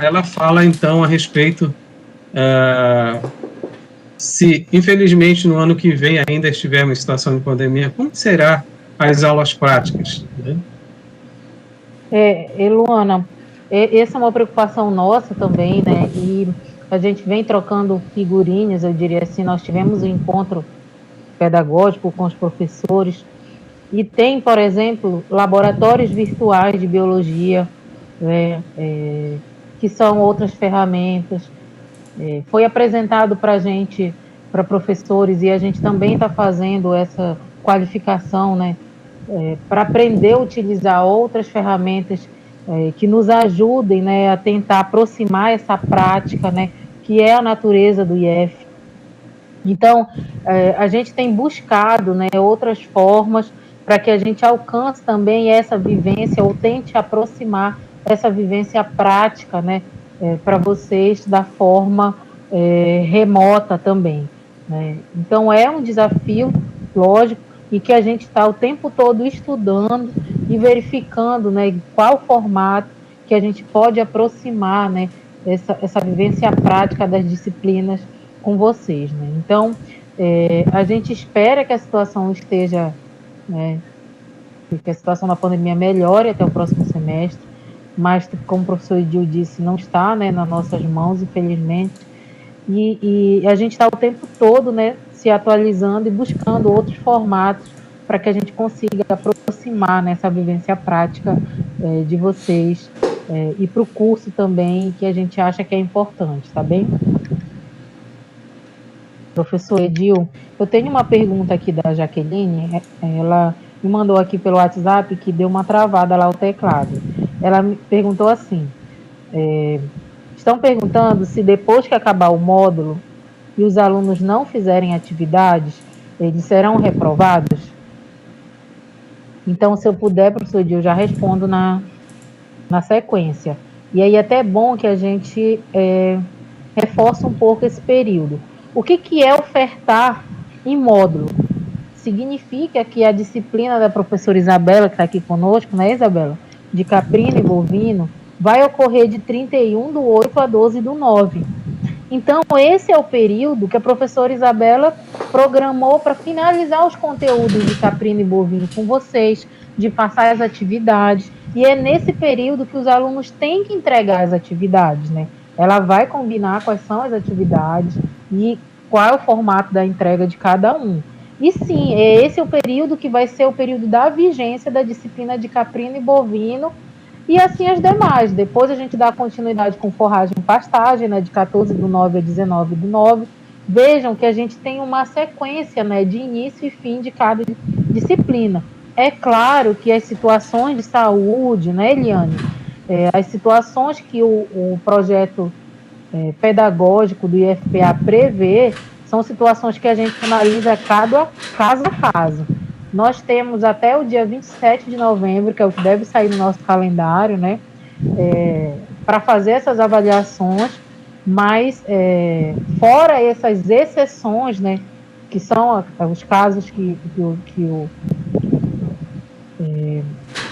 Ela fala, então, a respeito se, infelizmente, no ano que vem ainda estivermos em situação de pandemia, como será as aulas práticas, né? Luana, essa é uma preocupação nossa também, né, e a gente vem trocando figurinhas, eu diria assim. Nós tivemos um encontro pedagógico com os professores, e tem, por exemplo, laboratórios virtuais de biologia, né, que são outras ferramentas. Foi apresentado para a gente, para professores, e a gente também está fazendo essa qualificação, né, para aprender a utilizar outras ferramentas que nos ajudem, né, a tentar aproximar essa prática, né, que é a natureza do IF. Então, a gente tem buscado, né, outras formas para que a gente alcance também essa vivência, ou tente aproximar essa vivência prática, né, para vocês da forma remota também, né? Então, é um desafio, lógico, e que a gente está o tempo todo estudando e verificando, né, qual formato que a gente pode aproximar, né, essa vivência prática das disciplinas com vocês, né? Então, a gente espera que a situação esteja, né, que a situação da pandemia melhore até o próximo semestre, mas, como o professor Edil disse, não está, né, nas nossas mãos, infelizmente, e a gente está o tempo todo, né, se atualizando e buscando outros formatos para que a gente consiga aproximar nessa vivência prática de vocês e para o curso também, que a gente acha que é importante, tá bem? Professor Edil, eu tenho uma pergunta aqui da Jaqueline, ela me mandou aqui pelo WhatsApp que deu uma travada lá o teclado. Ela me perguntou assim, estão perguntando se depois que acabar o módulo e os alunos não fizerem atividades, eles serão reprovados? Então, se eu puder, professor Edil, eu já respondo na sequência. E aí até é bom que a gente reforce um pouco esse período. O que é ofertar em módulo? Significa que a disciplina da professora Isabela, que está aqui conosco, né, Isabela? De caprino e bovino, vai ocorrer de 31/8 a 12/9. Então, esse é o período que a professora Isabela programou para finalizar os conteúdos de caprino e bovino com vocês, de passar as atividades, e é nesse período que os alunos têm que entregar as atividades, né? Ela vai combinar quais são as atividades e qual é o formato da entrega de cada um. E sim, esse é o período que vai ser o período da vigência da disciplina de caprino e bovino, e assim as demais. Depois a gente dá continuidade com forragem e pastagem, né, de 14/9 a 19/9. Vejam que a gente tem uma sequência, né, de início e fim de cada disciplina. É claro que as situações de saúde, né, Eliane, as situações que o projeto pedagógico do IFPA prevê são situações que a gente analisa caso a caso. Nós temos até o dia 27 de novembro, que é o que deve sair no nosso calendário, né, para fazer essas avaliações, mas fora essas exceções, né, que são os casos que o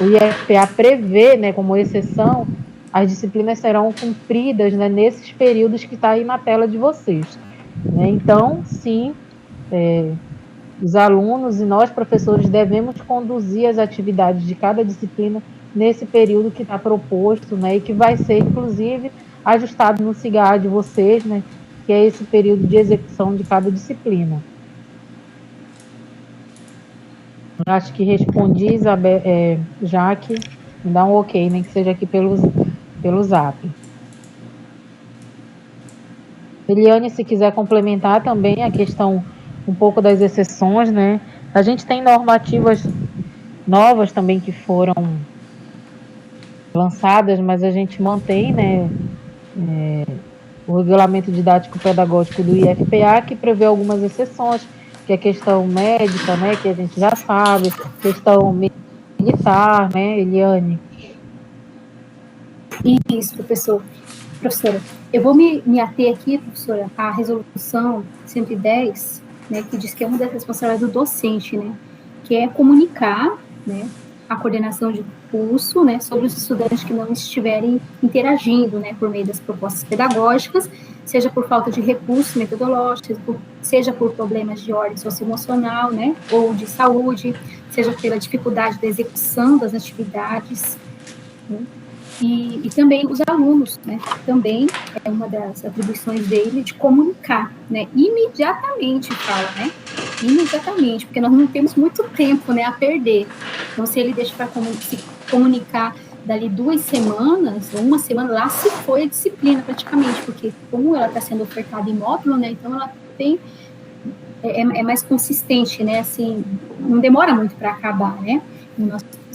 IFPA prevê, né, como exceção, as disciplinas serão cumpridas, né, nesses períodos que está aí na tela de vocês, né? Então, sim, os alunos e nós, professores, devemos conduzir as atividades de cada disciplina nesse período que está proposto, né, e que vai ser, inclusive, ajustado no CIGA de vocês, né, que é esse período de execução de cada disciplina. Acho que respondi, Jaque, me dá um ok, nem que seja aqui pelo Zap. Eliane, se quiser complementar também a questão um pouco das exceções, né? A gente tem normativas novas também que foram lançadas, mas a gente mantém, né, o regulamento didático pedagógico do IFPA, que prevê algumas exceções, que é a questão médica, né, que a gente já sabe, questão militar, né, Eliane? Isso, professora. Eu vou me ater aqui, professora, à resolução 110, né, que diz que é uma das responsabilidades do docente, né, que é comunicar, né, a coordenação de curso, né, sobre os estudantes que não estiverem interagindo, né, por meio das propostas pedagógicas, seja por falta de recursos metodológicos, seja por problemas de ordem socioemocional, né, ou de saúde, seja pela dificuldade da execução das atividades, né, e também os alunos, né, também é uma das atribuições dele de comunicar, né, imediatamente, porque nós não temos muito tempo, né, a perder. Então, se ele deixa para se comunicar dali 2 semanas, ou 1 semana, lá se foi a disciplina praticamente, porque como ela está sendo ofertada em módulo, né, então ela tem, é mais consistente, né, assim, não demora muito para acabar, né,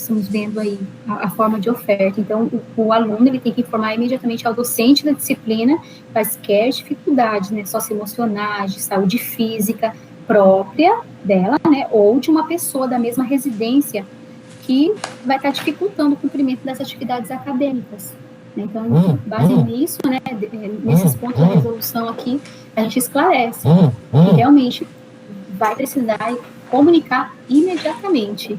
estamos vendo aí a forma de oferta. Então, o aluno ele tem que informar imediatamente ao docente da disciplina quaisquer dificuldades, né, socioemocionais, de saúde física própria dela, né, ou de uma pessoa da mesma residência que vai estar dificultando o cumprimento das atividades acadêmicas. Então, base nisso, né, nesses pontos da resolução aqui, a gente esclarece que realmente vai precisar comunicar imediatamente.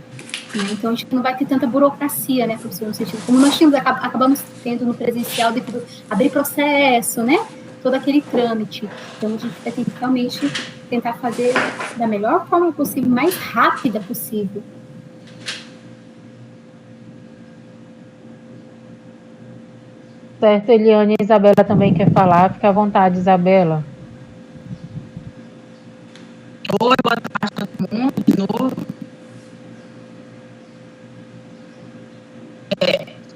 Né? Então, a gente não vai ter tanta burocracia, né, professor, no sentido, como nós acabamos tendo no presencial, devido a abrir processo, né, todo aquele trâmite. Então, a gente vai ter que realmente tentar fazer da melhor forma possível, mais rápida possível. Certo, Eliane, a Isabela também quer falar. Fica à vontade, Isabela. Oi, boa tarde a todo mundo, de novo.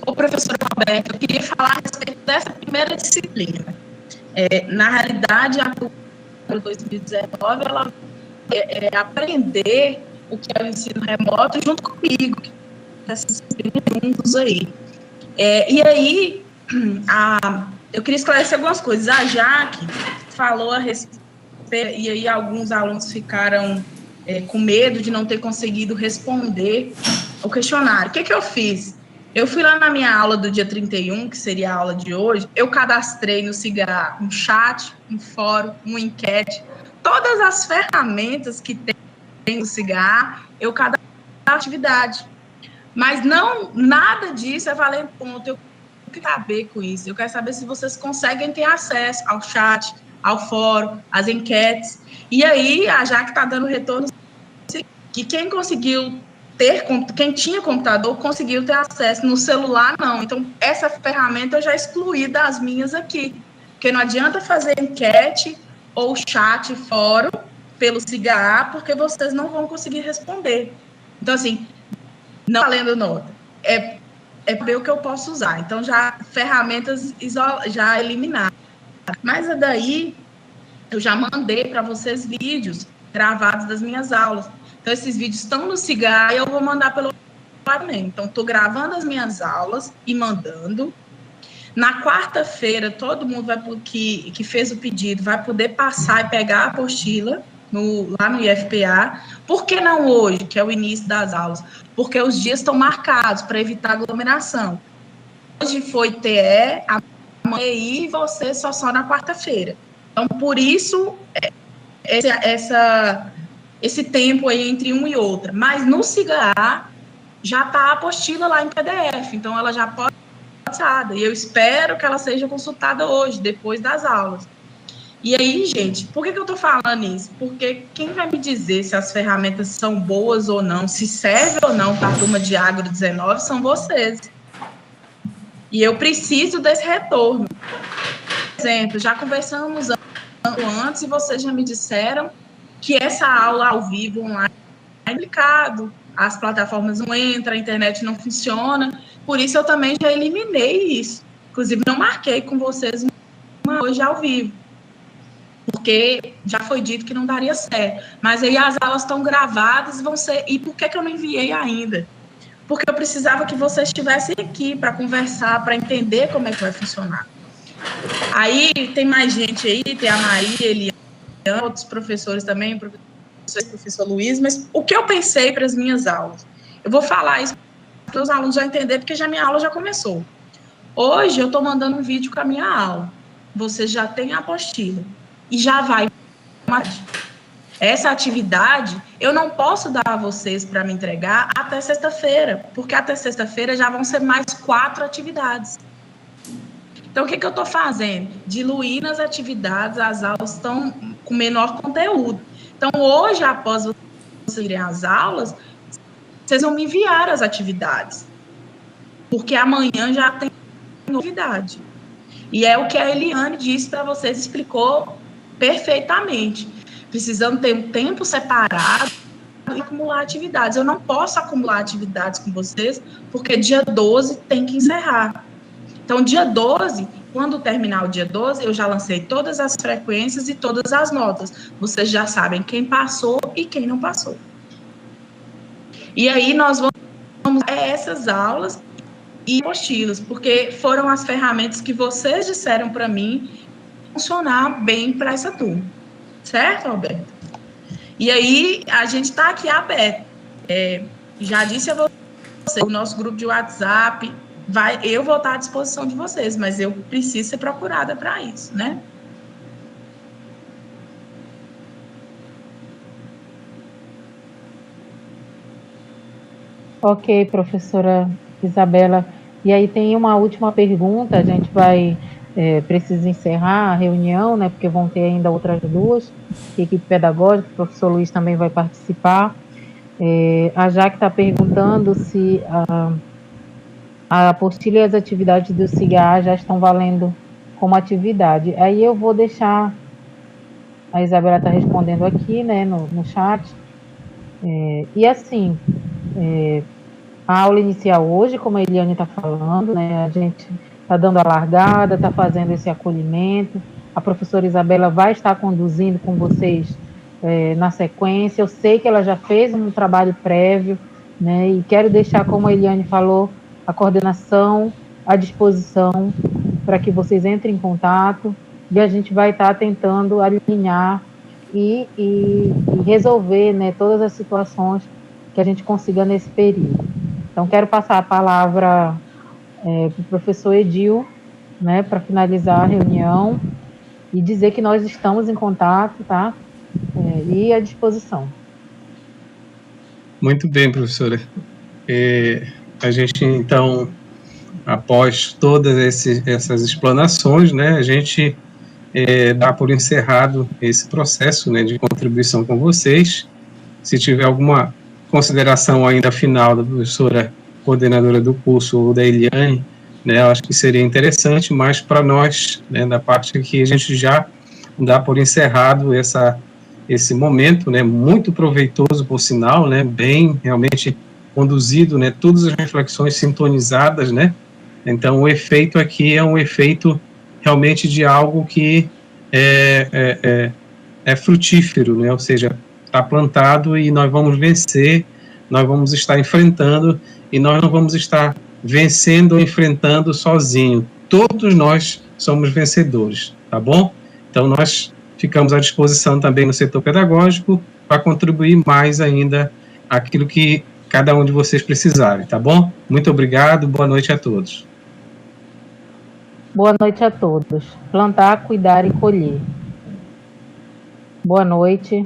O professor Roberto, eu queria falar a respeito dessa primeira disciplina. Na realidade, a PUC 2019, ela aprender o que é o ensino remoto junto comigo, essas disciplinas juntos aí. E aí, eu queria esclarecer algumas coisas. A Jaque falou a respeito, e aí alguns alunos ficaram com medo de não ter conseguido responder o questionário. O que eu fiz? Eu fui lá na minha aula do dia 31, que seria a aula de hoje, eu cadastrei no SIGA um chat, um fórum, uma enquete, todas as ferramentas que tem no SIGA, eu cadastrei a atividade. Mas nada disso é valendo ponto. Eu quero saber com isso. Eu quero saber se vocês conseguem ter acesso ao chat, ao fórum, às enquetes. E aí, a Jaque está dando retorno que quem conseguiu quem tinha computador conseguiu ter acesso, no celular não. Então, essa ferramenta eu já excluí das minhas aqui, porque não adianta fazer enquete ou chat, fórum, pelo SIGA, porque vocês não vão conseguir responder. Então, assim, não valendo nota, é ver o que eu posso usar. Então, já ferramentas já eliminadas. Mas daí, eu já mandei para vocês vídeos gravados das minhas aulas. Então, esses vídeos estão no SIGA e eu vou mandar pelo também. Então, estou gravando as minhas aulas e mandando. Na quarta-feira, todo mundo que fez o pedido vai poder passar e pegar a apostila lá no IFPA. Por que não hoje, que é o início das aulas? Porque os dias estão marcados para evitar aglomeração. Hoje foi TE, amanhã e você só na quarta-feira. Então, por isso, esse tempo aí entre uma e outra. Mas no SIGA já está a apostila lá em PDF, então ela já pode ser consultada. E eu espero que ela seja consultada hoje, depois das aulas. E aí, gente, por que eu estou falando isso? Porque quem vai me dizer se as ferramentas são boas ou não, se serve ou não para a turma de Agro 19, são vocês. E eu preciso desse retorno. Por exemplo, já conversamos antes e vocês já me disseram que essa aula ao vivo online é complicado, as plataformas não entram, a internet não funciona, por isso eu também já eliminei isso. Inclusive, não marquei com vocês hoje ao vivo, porque já foi dito que não daria certo. Mas aí as aulas estão gravadas, vão ser... E por que eu não enviei ainda? Porque eu precisava que vocês estivessem aqui para conversar, para entender como é que vai funcionar. Aí tem mais gente aí, tem a Maria, Eliane, outros professores também, professor Luiz, mas o que eu pensei para as minhas aulas? Eu vou falar isso para os alunos já entenderem, porque já minha aula já começou. Hoje eu estou mandando um vídeo com a minha aula. Você já tem a apostila e já vai. Essa atividade eu não posso dar a vocês para me entregar até sexta-feira, porque até sexta-feira já vão ser mais 4 atividades. Então, o que eu estou fazendo? Diluindo as atividades, as aulas estão com menor conteúdo. Então, hoje, após vocês irem às aulas, vocês vão me enviar as atividades, porque amanhã já tem novidade. E é o que a Eliane disse para vocês, explicou perfeitamente. Precisamos ter um tempo separado e acumular atividades. Eu não posso acumular atividades com vocês, porque dia 12 tem que encerrar. Então, dia 12, quando terminar o dia 12, eu já lancei todas as frequências e todas as notas. Vocês já sabem quem passou e quem não passou. E aí, nós vamos essas aulas e apostilas, porque foram as ferramentas que vocês disseram para mim funcionar bem para essa turma. Certo, Alberto? E aí, a gente está aqui aberto. Já disse a você, o nosso grupo de WhatsApp, eu vou estar à disposição de vocês, mas eu preciso ser procurada para isso, né? Ok, professora Isabela. E aí tem uma última pergunta, a gente vai precisa encerrar a reunião, né, porque vão ter ainda outras duas, equipe pedagógica, o professor Luiz também vai participar. A Jaque está perguntando se a apostila e as atividades do SIGA já estão valendo como atividade. Aí eu vou deixar, a Isabela está respondendo aqui, né, no chat. E assim, a aula inicial hoje, como a Eliane está falando, né, a gente está dando a largada, está fazendo esse acolhimento, a professora Isabela vai estar conduzindo com vocês na sequência. Eu sei que ela já fez um trabalho prévio, né, e quero deixar, como a Eliane falou, a coordenação à disposição para que vocês entrem em contato, e a gente vai estar tentando alinhar e resolver, né, todas as situações que a gente consiga nesse período. Então, quero passar a palavra para o professor Edil, né, para finalizar a reunião e dizer que nós estamos em contato, tá? E à disposição. Muito bem, professora. A gente, então, após todas essas explanações, né, a gente dá por encerrado esse processo, né, de contribuição com vocês. Se tiver alguma consideração ainda final da professora coordenadora do curso ou da Eliane, né, eu acho que seria interessante, mas para nós, né, da parte aqui, a gente já dá por encerrado esse momento, né, muito proveitoso, por sinal, né, bem, realmente conduzido, né, todas as reflexões sintonizadas, né, então o efeito aqui é um efeito realmente de algo que é frutífero, né, ou seja, está plantado e nós vamos vencer, nós vamos estar enfrentando e nós não vamos estar vencendo ou enfrentando sozinho. Todos nós somos vencedores, tá bom? Então, nós ficamos à disposição também no setor pedagógico para contribuir mais ainda aquilo que cada um de vocês precisarem, tá bom? Muito obrigado, boa noite a todos. Boa noite a todos. Plantar, cuidar e colher. Boa noite.